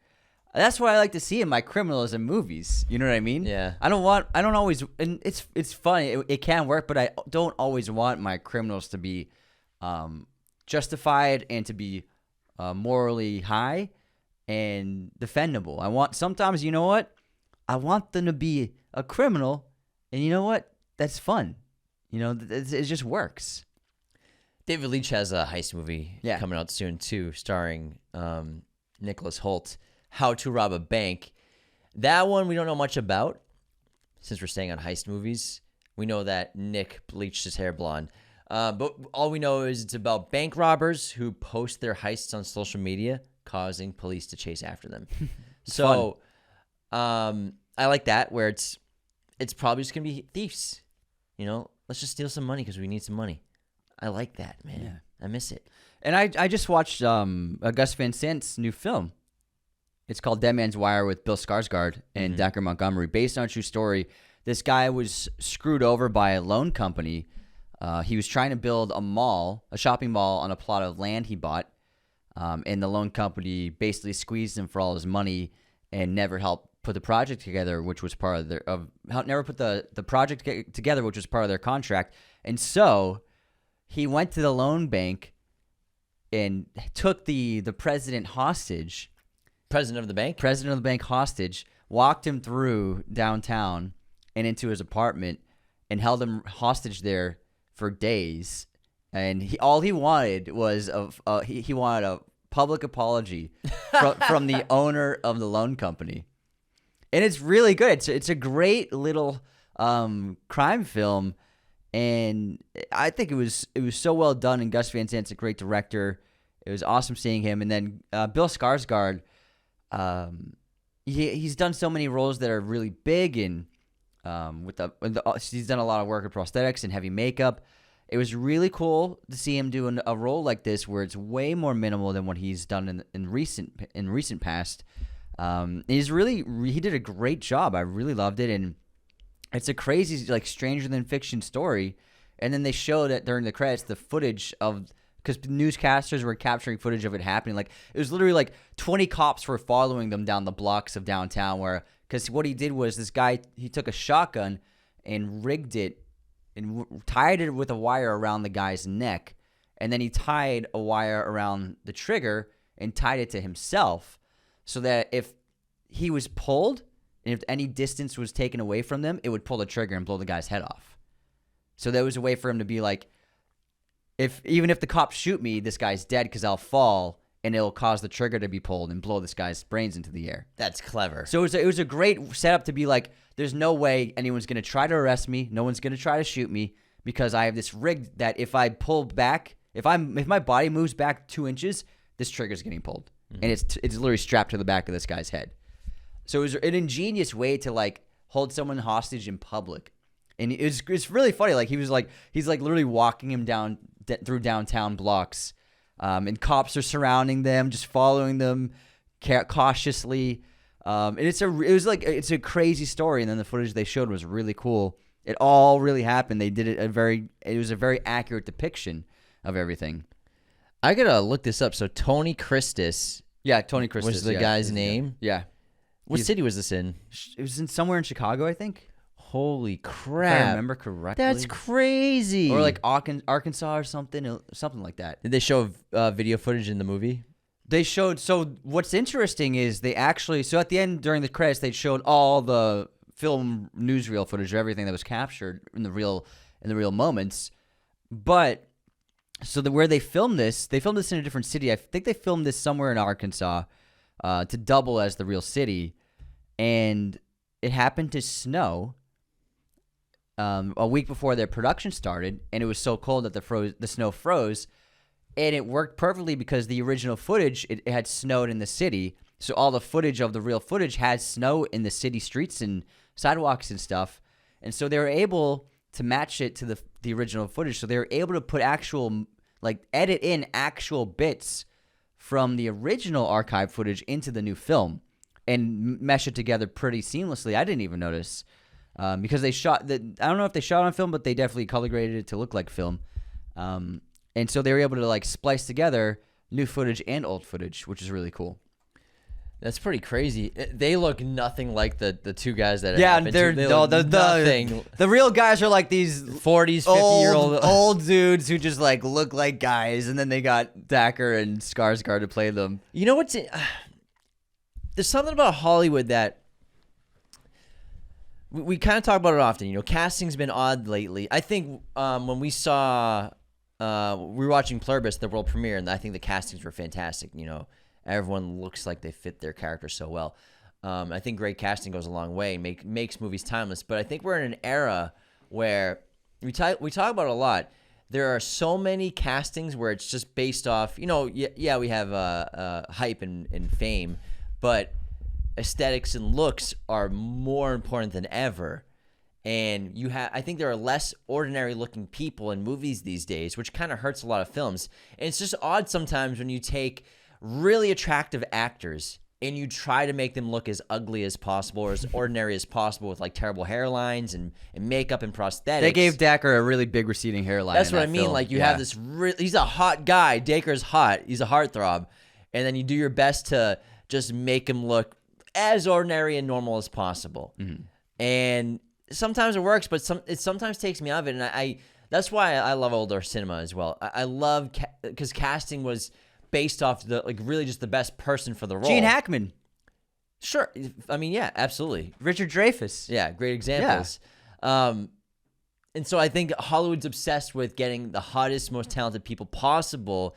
That's what I like to see in my criminals in movies. You know what I mean? Yeah. I don't always, and it's funny. It can work, but I don't always want my criminals to be justified and to be morally high and defendable. Sometimes, you know what? I want them to be a criminal, and you know what? That's fun. You know, it just works. David Leitch has a heist movie coming out soon too, starring Nicholas Hoult, How to Rob a Bank. That one we don't know much about, since we're staying on heist movies. We know that Nick bleached his hair blonde. But all we know is it's about bank robbers who post their heists on social media, causing police to chase after them. So I like that, where it's probably just going to be thieves. You know, let's just steal some money because we need some money. I like that, man. Yeah. I miss it. And I just watched Gus Van Sant's new film. It's called Dead Man's Wire with Bill Skarsgård and Dacre Montgomery. Based on a true story, this guy was screwed over by a loan company. He was trying to build a shopping mall on a plot of land he bought, and the loan company basically squeezed him for all his money and never helped put the project together, which was part of never put the project together, which was part of their contract. And so he went to the loan bank and took the president hostage. President of the bank hostage, walked him through downtown and into his apartment and held him hostage there for days. And all he wanted was he wanted a public apology from the owner of the loan company. And it's really good. It's a great little crime film, and I think it was so well done. And Gus Van Sant's a great director. It was awesome seeing him. And then Bill Skarsgård, he's done so many roles that are really big, and he's done a lot of work with prosthetics and heavy makeup. It was really cool to see him do a role like this, where it's way more minimal than what he's done in recent past. He did a great job. I really loved it, and it's a crazy, like, stranger than fiction story. And then they showed it during the credits, the footage because newscasters were capturing footage of it happening. Like, it was literally like 20 cops were following them down the blocks of downtown. Because what he did was, this guy, he took a shotgun and rigged it and tied it with a wire around the guy's neck, and then he tied a wire around the trigger and tied it to himself, so that if he was pulled and if any distance was taken away from them, it would pull the trigger and blow the guy's head off. So there was a way for him to be like, even if the cops shoot me, this guy's dead because I'll fall and it'll cause the trigger to be pulled and blow this guy's brains into the air. That's clever. So it was a great setup to be like, there's no way anyone's going to try to arrest me. No one's going to try to shoot me, because I have this rig that if I pull back, if my body moves back 2 inches, this trigger's getting pulled. And it's literally strapped to the back of this guy's head. So it was an ingenious way to, like, hold someone hostage in public. And it's really funny. Like, he's literally walking him down through downtown blocks, and cops are surrounding them, just following them cautiously. And it's a crazy story. And then the footage they showed was really cool. It all really happened. They did it was a very accurate depiction of everything. I gotta look this up. So Tony Christus. Yeah, Tony Christus was the guy's name. Yeah. What city was this in? It was somewhere in Chicago, I think. Holy crap! If I remember correctly. That's crazy. Or like Arkansas or something like that. Did they show video footage in the movie? They showed. So what's interesting is they actually. So at the end, during the credits, they showed all the film newsreel footage of everything that was captured in the real moments. But so where they filmed this in a different city. I think they filmed this somewhere in Arkansas, to double as the real city, and it happened to snow a week before their production started, and it was so cold that the snow froze, and it worked perfectly because the original footage, it had snowed in the city, so all the footage of the real footage had snow in the city streets and sidewalks and stuff, and so they were able to match it to the original footage, so they were able to put edit in actual bits from the original archive footage into the new film and mesh it together pretty seamlessly. I didn't even notice. Because they shot I don't know if they shot on film, but they definitely color graded it to look like film. And so they were able to, like, splice together new footage and old footage, which is really cool. That's pretty crazy. They look nothing like the two guys that. Yeah, the real guys are like these 40s, 50-year-old old dudes who just, like, look like guys, and then they got Dacker and Skarsgård to play them. You know what's? There's something about Hollywood that. We kind of talk about it often. You know, casting's been odd lately. I think when we saw, we were watching Pluribus, the world premiere, and I think the castings were fantastic. You know, everyone looks like they fit their character so well. I think great casting goes a long way and makes movies timeless. But I think we're in an era where we talk about it a lot. There are so many castings where it's just based off, you know, yeah, we have hype and fame, but aesthetics and looks are more important than ever. And I think there are less ordinary looking people in movies these days, which kind of hurts a lot of films. And it's just odd sometimes when you take really attractive actors and you try to make them look as ugly as possible or as ordinary as possible with, like, terrible hairlines and makeup and prosthetics. They gave Dacker a really big receding hairline. That's what I mean. Film. Like, you have this he's a hot guy. Daker's hot. He's a heartthrob. and then you do your best to just make him look as ordinary and normal as possible. And sometimes it works, but it sometimes takes me out of it. And I that's why I love older cinema as well. I love because casting was based off really just the best person for the role. Gene Hackman. Sure. I mean, yeah, absolutely. Richard Dreyfuss. Yeah, great examples. And so I think Hollywood's obsessed with getting the hottest, most talented people possible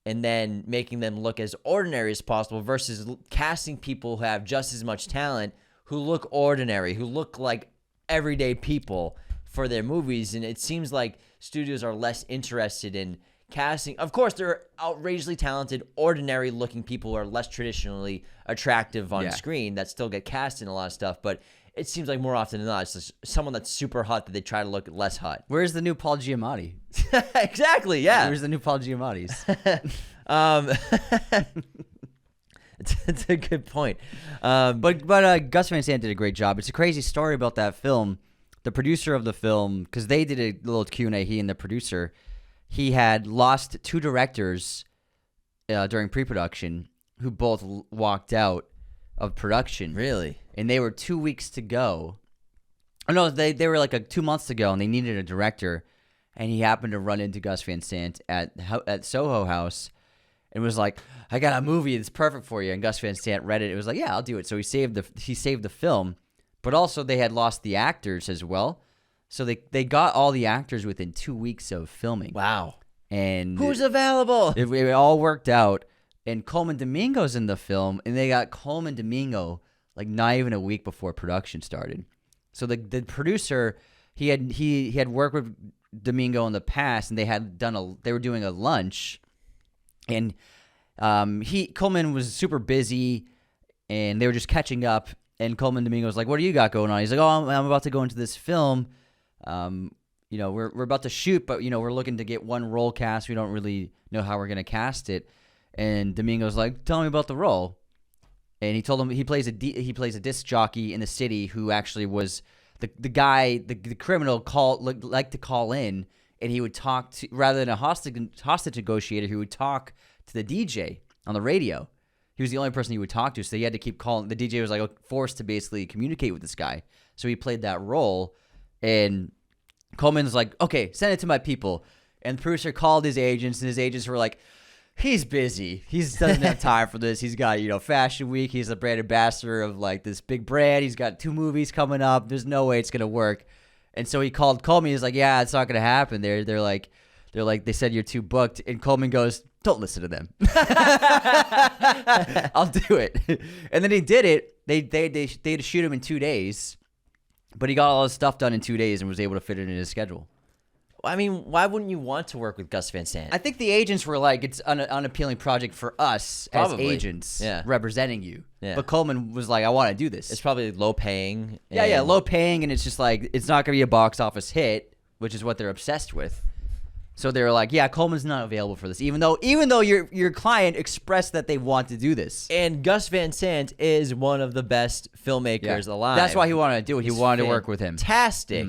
and then making them look as ordinary as possible versus casting people who have just as much talent, who look ordinary, who look like everyday people for their movies. And it seems like studios are less interested in casting. Of course, there are outrageously talented, ordinary-looking people who are less traditionally attractive on screen that still get cast in a lot of stuff, but it seems like more often than not, it's just someone that's super hot that they try to look less hot. Where's the new Paul Giamatti? Exactly, yeah. Where's the new Paul Giamattis? It's a good point. But Gus Van Sant did a great job. It's a crazy story about that film. The producer of the film, because they did a little Q&A, he and the producer, he had lost 2 directors during pre-production who both walked out of production. Really? And they were 2 weeks to go. Oh, no, they were like 2 months to go, and they needed a director. And he happened to run into Gus Van Sant at Soho House and was like, I got a movie that's perfect for you. And Gus Van Sant read it. It was like, yeah, I'll do it. So he saved the film. But also they had lost the actors as well. So they got all the actors within 2 weeks of filming. Wow. And who's available? It all worked out. And Coleman Domingo's in the film, and they got Coleman Domingo like not even a week before production started. So the producer, he had worked with Domingo in the past, and they were doing a lunch, and Coleman was super busy, and they were just catching up. And Coleman Domingo was like, "What do you got going on?" He's like, "Oh, I'm about to go into this film. We're about to shoot, but we're looking to get one role cast. We don't really know how we're gonna cast it." And Domingo's like, "Tell me about the role." And he told him he plays a disc jockey in the city who actually was the guy, the criminal liked to call in, and he would talk to, rather than a hostage negotiator, he would talk to the DJ on the radio. He was the only person he would talk to, so he had to keep calling. The DJ was like forced to basically communicate with this guy. So he played that role, and Coleman's like, "Okay, send it to my people." And the producer called his agents, and his agents were like, "He's busy. He doesn't have time for this. He's got, Fashion Week. He's a brand ambassador of like this big brand. He's got 2 movies coming up. There's no way it's gonna work." And so he called me. He's like, "Yeah, it's not gonna happen." They're like, they said you're too booked. And Coleman goes, "Don't listen to them. I'll do it." And then he did it. They had to shoot him in 2 days, but he got all his stuff done in 2 days and was able to fit it in his schedule. I mean, why wouldn't you want to work with Gus Van Sant? I think the agents were like, it's an unappealing project for us Probably. as agents representing you. Yeah. But Coleman was like, I want to do this. It's probably low paying. Yeah, low paying, and it's just like, it's not going to be a box office hit, which is what they're obsessed with. So they were like, yeah, Coleman's not available for this, even though your client expressed that they want to do this. And Gus Van Sant is one of the best filmmakers alive. That's why he wanted to do it. He wanted to work with him. Fantastic.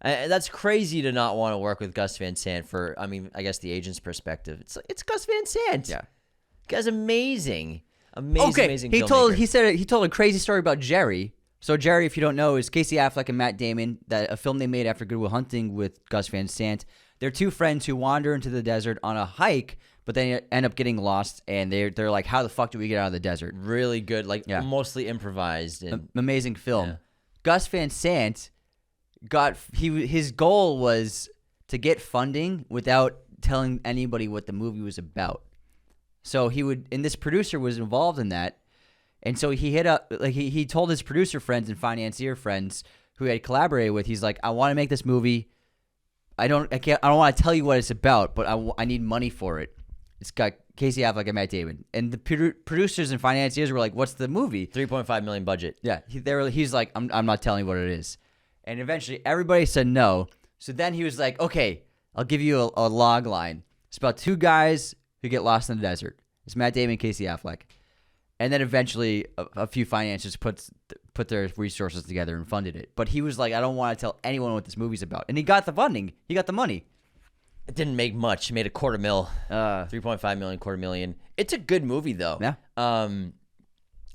That's crazy to not want to work with Gus Van Sant for, I guess, the agent's perspective. It's Gus Van Sant. Yeah. Guy's amazing. Amazing he filmmaker. He told a crazy story about Jerry. So Jerry, if you don't know, is Casey Affleck and Matt Damon, a film they made after Good Will Hunting with Gus Van Sant. They're 2 friends who wander into the desert on a hike, but they end up getting lost, and they're like, how the fuck do we get out of the desert? Really good, mostly improvised. And amazing film. Yeah. Gus Van Sant his goal was to get funding without telling anybody what the movie was about. So and this producer was involved in that. And so he hit up, he told his producer friends and financier friends who he had collaborated with, he's like, I want to make this movie. I don't want to tell you what it's about, but I need money for it. It's got Casey Affleck and Matt Damon. And the producers and financiers were like, what's the movie? $3.5 million budget. Yeah. He's like, I'm not telling you what it is. And eventually everybody said no. So then he was like, okay, I'll give you a log line. It's about 2 guys who get lost in the desert. It's Matt Damon and Casey Affleck. And then eventually a few financiers put their resources together and funded it. But he was like, I don't want to tell anyone what this movie's about. And he got the funding. He got the money. It didn't make much. It made $250,000, 3.5 million, $250,000. It's a good movie though. Yeah.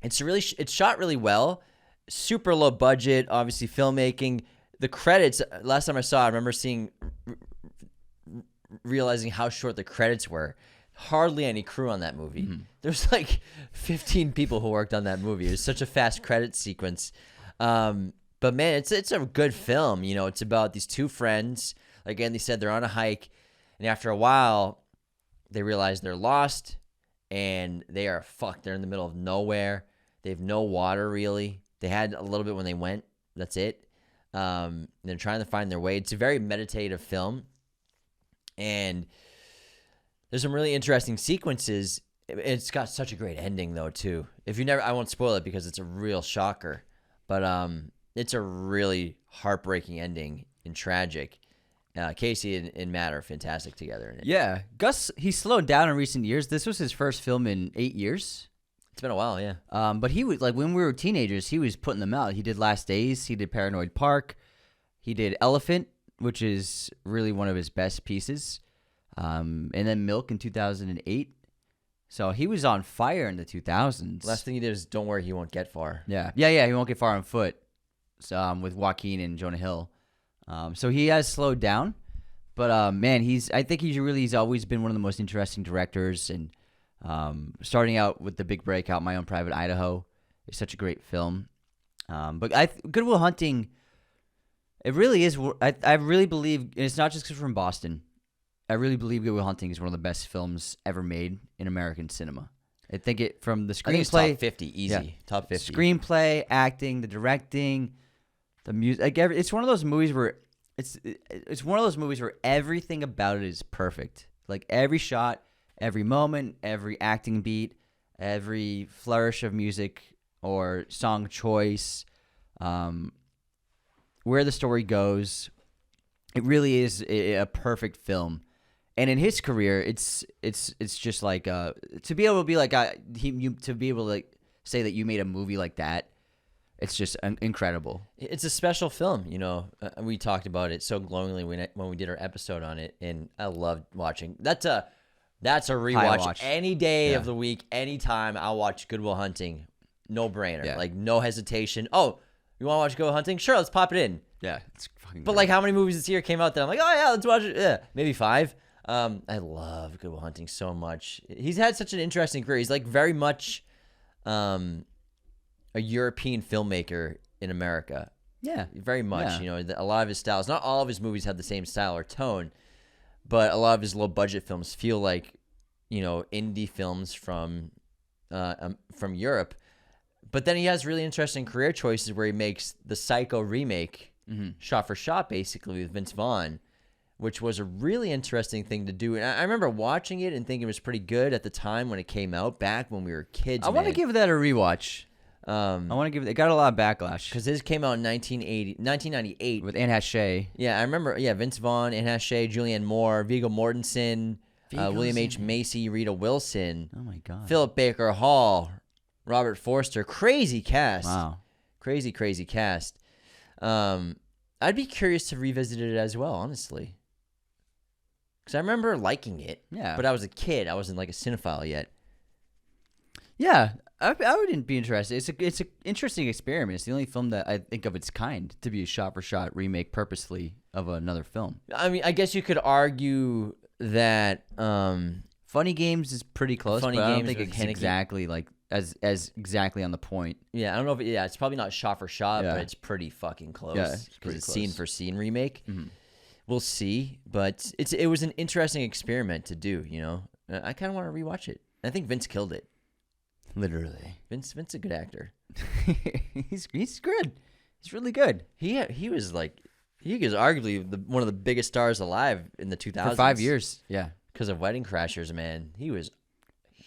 It's shot really well. Super low budget, obviously filmmaking. The credits. Last time I saw, I remember realizing how short the credits were. Hardly any crew on that movie. Mm-hmm. There's like 15 people who worked on that movie. It was such a fast credit sequence. But man, it's a good film. You know, it's about these two friends. Again, they said they're on a hike, and after a while, they realize they're lost, and they are fucked. They're in the middle of nowhere. They have no water, really. They had a little bit when they went. That's it. They're trying to find their way. It's a very meditative film, and there's some really interesting sequences. It's got such a great ending, though, too. I won't spoil it because it's a real shocker, but it's a really heartbreaking ending and tragic. Casey and Matt are fantastic together in it. Yeah. Gus, he slowed down in recent years. This was his first film in 8 years. It's been a while, yeah. But he was, like, when we were teenagers, he was putting them out. He did Last Days. He did Paranoid Park. He did Elephant, which is really one of his best pieces. And then Milk in 2008. So he was on fire in the 2000s. Last thing he did is Don't Worry, He Won't Get Far. Yeah. He won't get far on foot. So, with Joaquin and Jonah Hill. So he has slowed down. But, man, I think he's always been one of the most interesting directors. And starting out with the big breakout, My Own Private Idaho, is such a great film. But Good Will Hunting, it really is. I really believe, and it's not just 'cause we're from Boston. I really believe Good Will Hunting is one of the best films ever made in American cinema. I think from the screenplay, it's top 50, easy. Yeah. Top 50. Screenplay, acting, the directing, the music. Like it's one of those movies where it's one of those movies where everything about it is perfect. Like every shot, every moment, every acting beat, every flourish of music or song choice, where the story goes. It really is a perfect film. And in his career, it's just like to be able to be like to be able to like say that you made a movie like that, it's just incredible. It's a special film, you know. We talked about it so glowingly when we did our episode on it, and I loved watching. That's a rewatch any day of the week, anytime. I'll watch Good Will Hunting, no brainer, like no hesitation. Oh, you want to watch Good Will Hunting? Sure, let's pop it in. Yeah, it's fucking. But great. Like, how many movies this year came out that I'm like, oh yeah, let's watch it. Yeah, maybe 5. I love Good Will Hunting so much. He's had such an interesting career. He's like very much a European filmmaker in America. Yeah. Very much. Yeah. You know, a lot of his styles, not all of his movies have the same style or tone, but a lot of his low budget films feel like, you know, indie films from Europe. But then he has really interesting career choices where he makes the Psycho remake, shot for shot, basically, with Vince Vaughn, which was a really interesting thing to do. And I remember watching it and thinking it was pretty good at the time when it came out, back when we were kids. I want to give that a rewatch. It got a lot of backlash. Because this came out in 1998. With Anne Hathaway. Yeah, I remember, Vince Vaughn, Anne Hathaway, Julianne Moore, Viggo Mortensen, William H. Macy, Rita Wilson. Oh, my God. Philip Baker Hall, Robert Forster. Crazy cast. Wow. Crazy, crazy cast. I'd be curious to revisit it as well, honestly. Because I remember liking it. Yeah. But I was a kid. I wasn't like a cinephile yet. Yeah. I wouldn't be interested. It's an interesting experiment. It's the only film that I think of its kind to be a shot-for-shot remake purposely of another film. I mean, I guess you could argue that Funny Games is pretty close, but I don't think it's exactly like as exactly on the point. Yeah, I don't know if it's probably not shot-for-shot, but it's pretty fucking close. Yeah, because it's scene-for-scene remake. Mm-hmm. We'll see, but it was an interesting experiment to do, you know. I kind of want to rewatch it. I think Vince killed it. Literally. Vince a good actor. He's good. He's really good. He was arguably one of the biggest stars alive in the 2000s. For 5 years. Yeah. Because of Wedding Crashers, man. He was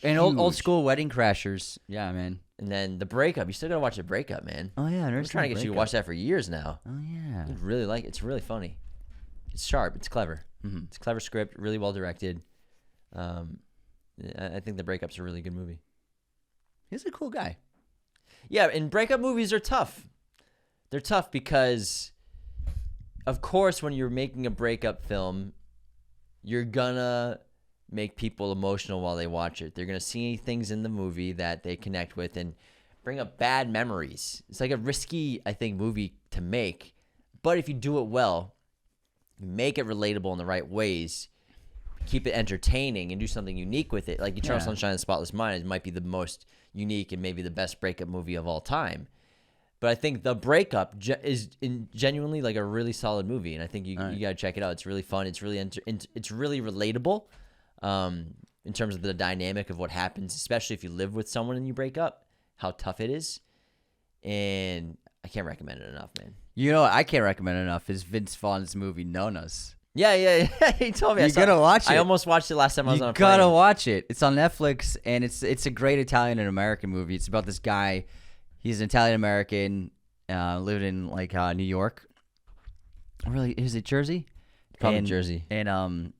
and old school Wedding Crashers. Yeah, man. And then The Breakup. You still got to watch The Breakup, man. Oh, yeah. I'm trying to get you to watch that for years now. Oh, yeah. I really like it. It's really funny. It's sharp. It's clever. Mm-hmm. It's a clever script. Really well directed. I think The Breakup's a really good movie. He's a cool guy. Yeah, and breakup movies are tough. They're tough because, of course, when you're making a breakup film, you're gonna make people emotional while they watch it. They're gonna see things in the movie that they connect with and bring up bad memories. It's like a risky, I think, movie to make, but if you do it well, you make it relatable in the right ways, keep it entertaining, and do something unique with it. Like Eternal Sunshine of the Spotless Mind, it might be the most unique and maybe the best breakup movie of all time. But I think The Breakup is genuinely like a really solid movie, and I think you gotta check it out. It's really fun. It's really it's really relatable in terms of the dynamic of what happens, especially if you live with someone and you break up, how tough it is. And I can't recommend it enough, man. You know what I can't recommend enough is Vince Vaughn's movie Nonas. Yeah. He told me. You gotta watch it. I almost watched it last time I was on a plane. You gotta watch it. It's on Netflix, and it's a great Italian and American movie. It's about this guy. He's an Italian American, lived in like New York. Really, is it Jersey? Probably Jersey. And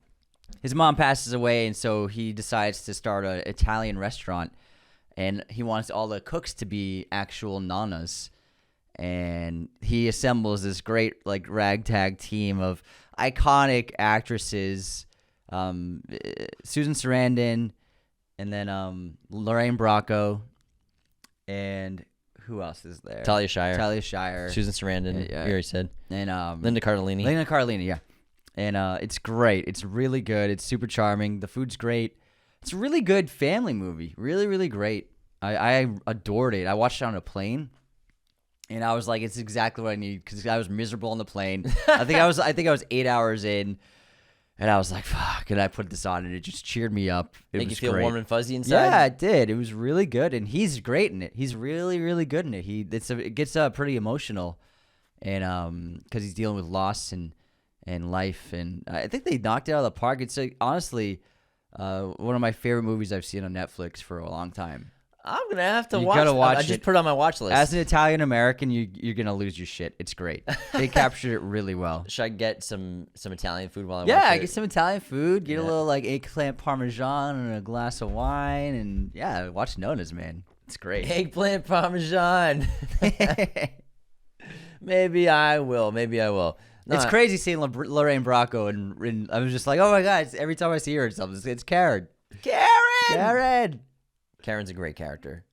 his mom passes away, and so he decides to start an Italian restaurant, and he wants all the cooks to be actual nonnas. And he assembles this great like ragtag team of iconic actresses, Susan Sarandon, and then Lorraine Bracco, and who else is there? Talia Shire. Susan Sarandon, you already said. And Linda Cardellini. Yeah. And it's great. It's really good. It's super charming. The food's great. It's a really good family movie. Really, really great. I adored it. I watched it on a plane. And I was like, it's exactly what I need, because I was miserable on the plane. I think I was 8 hours in, and I was like, fuck. And I put this on, and it just cheered me up. Make you feel great. warm and fuzzy inside? Yeah, it did. It was really good, and he's great in it. He's really, really good in it. It gets pretty emotional, and because he's dealing with loss and life, and I think they knocked it out of the park. It's honestly one of my favorite movies I've seen on Netflix for a long time. I'm going to have to You watch gotta it. watch I just it. put it on my watch list. As an Italian American, you're going to lose your shit. It's great. They captured it really well. Should I get some Italian food while I watch it? Get some Italian food. Get a little like eggplant parmesan and a glass of wine, and watch Nonas, man. It's great. Eggplant parmesan. Maybe I will. No, It's crazy seeing Lorraine Bracco, and I was just like, oh my God, every time I see her, it's Karen. Karen's a great character.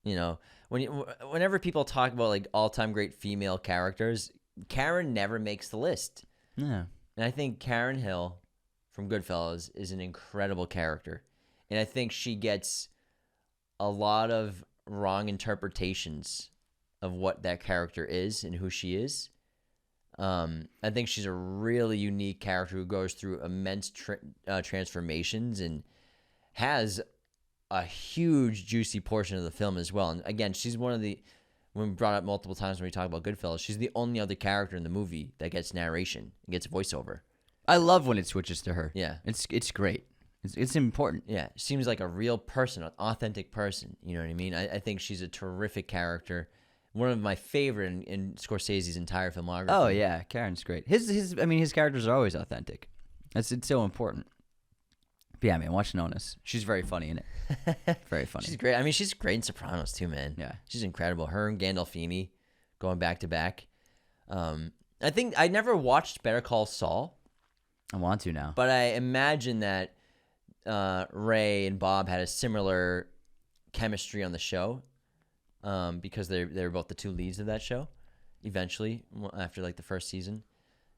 You know, whenever people talk about like all-time great female characters, Karen never makes the list. Yeah. And I think Karen Hill from Goodfellas is an incredible character. And I think she gets a lot of wrong interpretations of what that character is and who she is. I think she's a really unique character who goes through immense transformations and has a huge, juicy portion of the film as well. And again, she's one of the, when we brought up multiple times when we talk about Goodfellas, she's the only other character in the movie that gets narration and gets voiceover. I love when it switches to her. Yeah. It's great. It's important. Yeah. She seems like a real person, an authentic person. You know what I mean? I think she's a terrific character. One of my favorite in Scorsese's entire filmography. Oh yeah, Karen's great. His characters are always authentic. It's so important. But yeah, man, watch Nonas. She's very funny in it. Very funny. She's great. I mean, she's great in Sopranos too, man. Yeah. She's incredible. Her and Gandolfini going back to back. I think I never watched Better Call Saul. I want to now. But I imagine that Ray and Bob had a similar chemistry on the show because they were both the two leads of that show eventually after like the first season.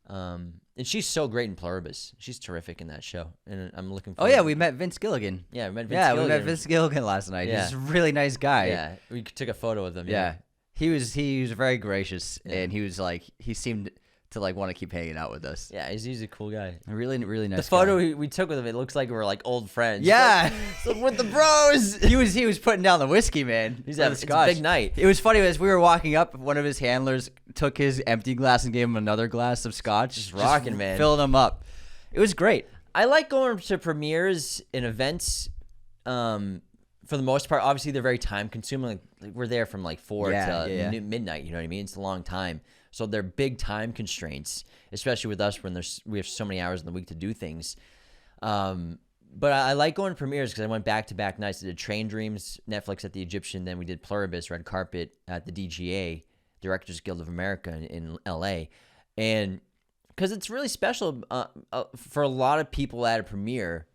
And she's so great in Pluribus. She's terrific in that show, and I'm looking forward. Oh yeah, we met Vince Gilligan. Yeah, we met Vince Gilligan last night. Yeah. He's a really nice guy. Yeah, we took a photo with him. Yeah. He was very gracious, and he was like, he seemed to like want to keep hanging out with us. Yeah, he's a cool guy. A really, really nice. The photo we took with him, it looks like we're like old friends. Yeah, so with the bros. He was putting down the whiskey, man. It's a big night. It was funny as we were walking up. One of his handlers took his empty glass and gave him another glass of scotch. Just rocking, man. Filling him up. It was great. I like going to premieres and events. For the most part, obviously they're very time consuming. Like we're there from like 4 to midnight. You know what I mean? It's a long time. So they're big time constraints, especially with us when we have so many hours in the week to do things. But I like going to premieres because I went back-to-back nights. I did Train Dreams, Netflix at the Egyptian. Then we did Pluribus, Red Carpet at the DGA, Directors Guild of America in L.A. And because it's really special for a lot of people at a premiere,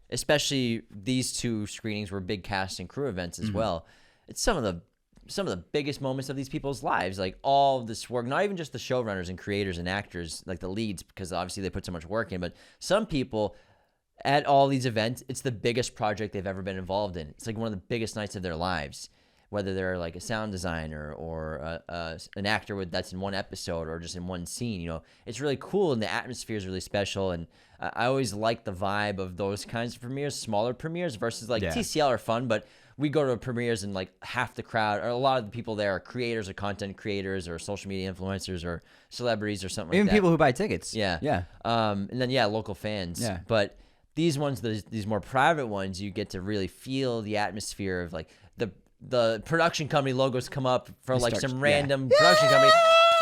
especially these two screenings were big cast and crew events as well. It's some of the biggest moments of these people's lives, like all of this work, not even just the showrunners and creators and actors, like the leads, because obviously they put so much work in, but some people at all these events, it's the biggest project they've ever been involved in. It's like one of the biggest nights of their lives, whether they're like a sound designer or an actor that's in one episode or just in one scene. You know, it's really cool, and the atmosphere is really special. And I always like the vibe of those kinds of premieres, smaller premieres versus like TCL are fun, but we go to premieres and like half the crowd or a lot of the people there are creators or content creators or social media influencers or celebrities or something Even like that. people who buy tickets. Yeah. And then, local fans. Yeah. But these ones, these more private ones, you get to really feel the atmosphere of like the production company logos come up for like some random production company.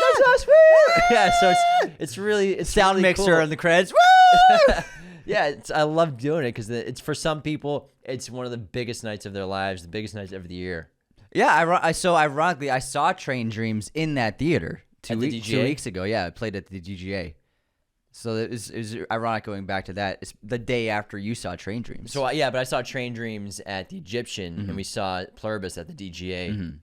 That's us, woo! Yeah, so it's really Sound really mixer cool. in the credits. Woo! Yeah, I love doing it because it's for some people, it's one of the biggest nights of their lives, the biggest nights of the year. Yeah, so ironically, I saw Train Dreams in that theater At the 2 DGA? weeks ago. Yeah, I played at the DGA. So it was ironic going back to that. It's the day after you saw Train Dreams. So but I saw Train Dreams at the Egyptian, and we saw Pluribus at the DGA.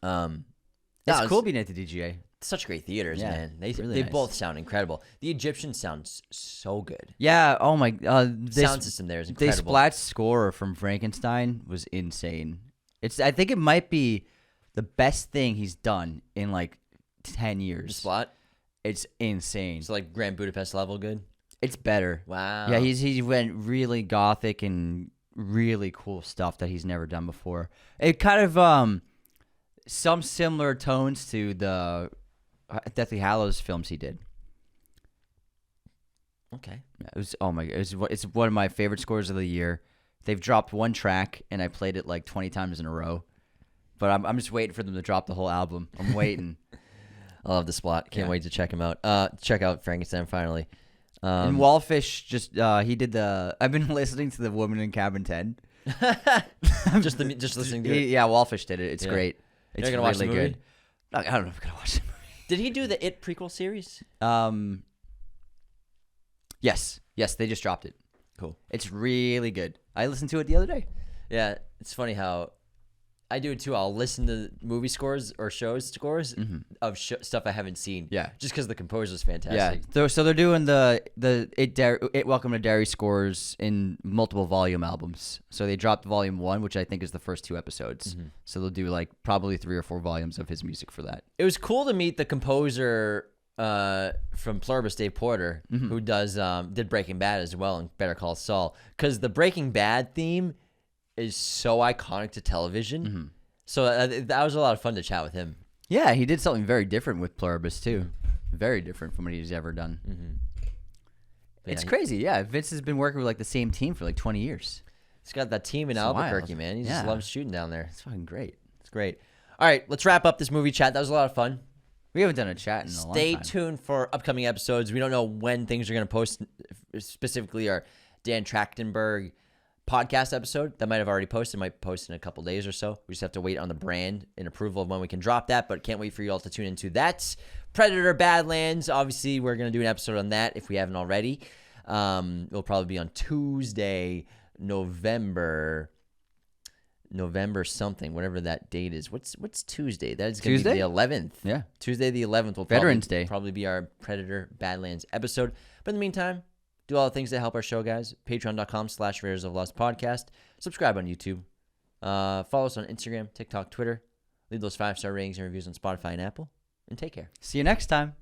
It's cool being at the DGA. Such great theaters, man. They really nice. both sound incredible. The Egyptian sounds so good. Yeah. Oh my. Sound system there is The incredible. Splat score from Frankenstein was insane. I think it might be the best thing he's done in like 10 years. Splat. It's insane. It's like Grand Budapest level good. It's better. Wow. Yeah, he went really gothic and really cool stuff that he's never done before. It kind of some similar tones to the Deathly Hallows films he did. Okay. Yeah, it's one of my favorite scores of the year. They've dropped one track and I played it like 20 times in a row. But I'm just waiting for them to drop the whole album. I'm waiting. I love the Splat. Can't wait to check him out. Check out Frankenstein finally. And Wallfish I've been listening to the Woman in Cabin 10. just listening to it. Yeah, Wallfish did it. It's great. It's You're gonna really watch the movie? good. I don't know if I'm gonna watch the movie. Did he do the It prequel series? Yes, they just dropped it. Cool. It's really good. I listened to it the other day. Yeah, it's funny how I do it too. I'll listen to movie scores or shows scores of stuff I haven't seen. Yeah. Just because the composer's fantastic. Yeah. So they're doing the It Welcome to Derry scores in multiple volume albums. So they dropped volume 1, which I think is the first 2 episodes. So they'll do like probably 3 or 4 volumes of his music for that. It was cool to meet the composer from Pluribus, Dave Porter, who did Breaking Bad as well and Better Call Saul. Because the Breaking Bad theme is so iconic to television. So that was a lot of fun to chat with him. Yeah, he did something very different with Pluribus too. Very different from what he's ever done. It's crazy. Yeah, Vince has been working with like the same team for like 20 years. He's got that team in It's Albuquerque, wild. man. He just loves shooting down there. It's fucking great. It's great. All right, let's wrap up this movie chat. That was a lot of fun. We haven't done a chat in a long time. Stay tuned for upcoming episodes. We don't know when things are going to post, specifically our Dan Trachtenberg podcast episode that might have already posted, might post in a couple days or so. We just have to wait on the brand and approval of when we can drop that, but can't wait for you all to tune into that. Predator Badlands, obviously we're going to do an episode on that if we haven't already. It'll probably be on Tuesday, November something, whatever that date is. What's Tuesday? That is going to be the 11th. Yeah. Tuesday the 11th will Veterans Day. Probably be our Predator Badlands episode. But in the meantime, do all the things that help our show, guys. Patreon.com/Raiders of Lost Podcast. Subscribe on YouTube. Follow us on Instagram, TikTok, Twitter. Leave those 5-star ratings and reviews on Spotify and Apple. And take care. See you next time.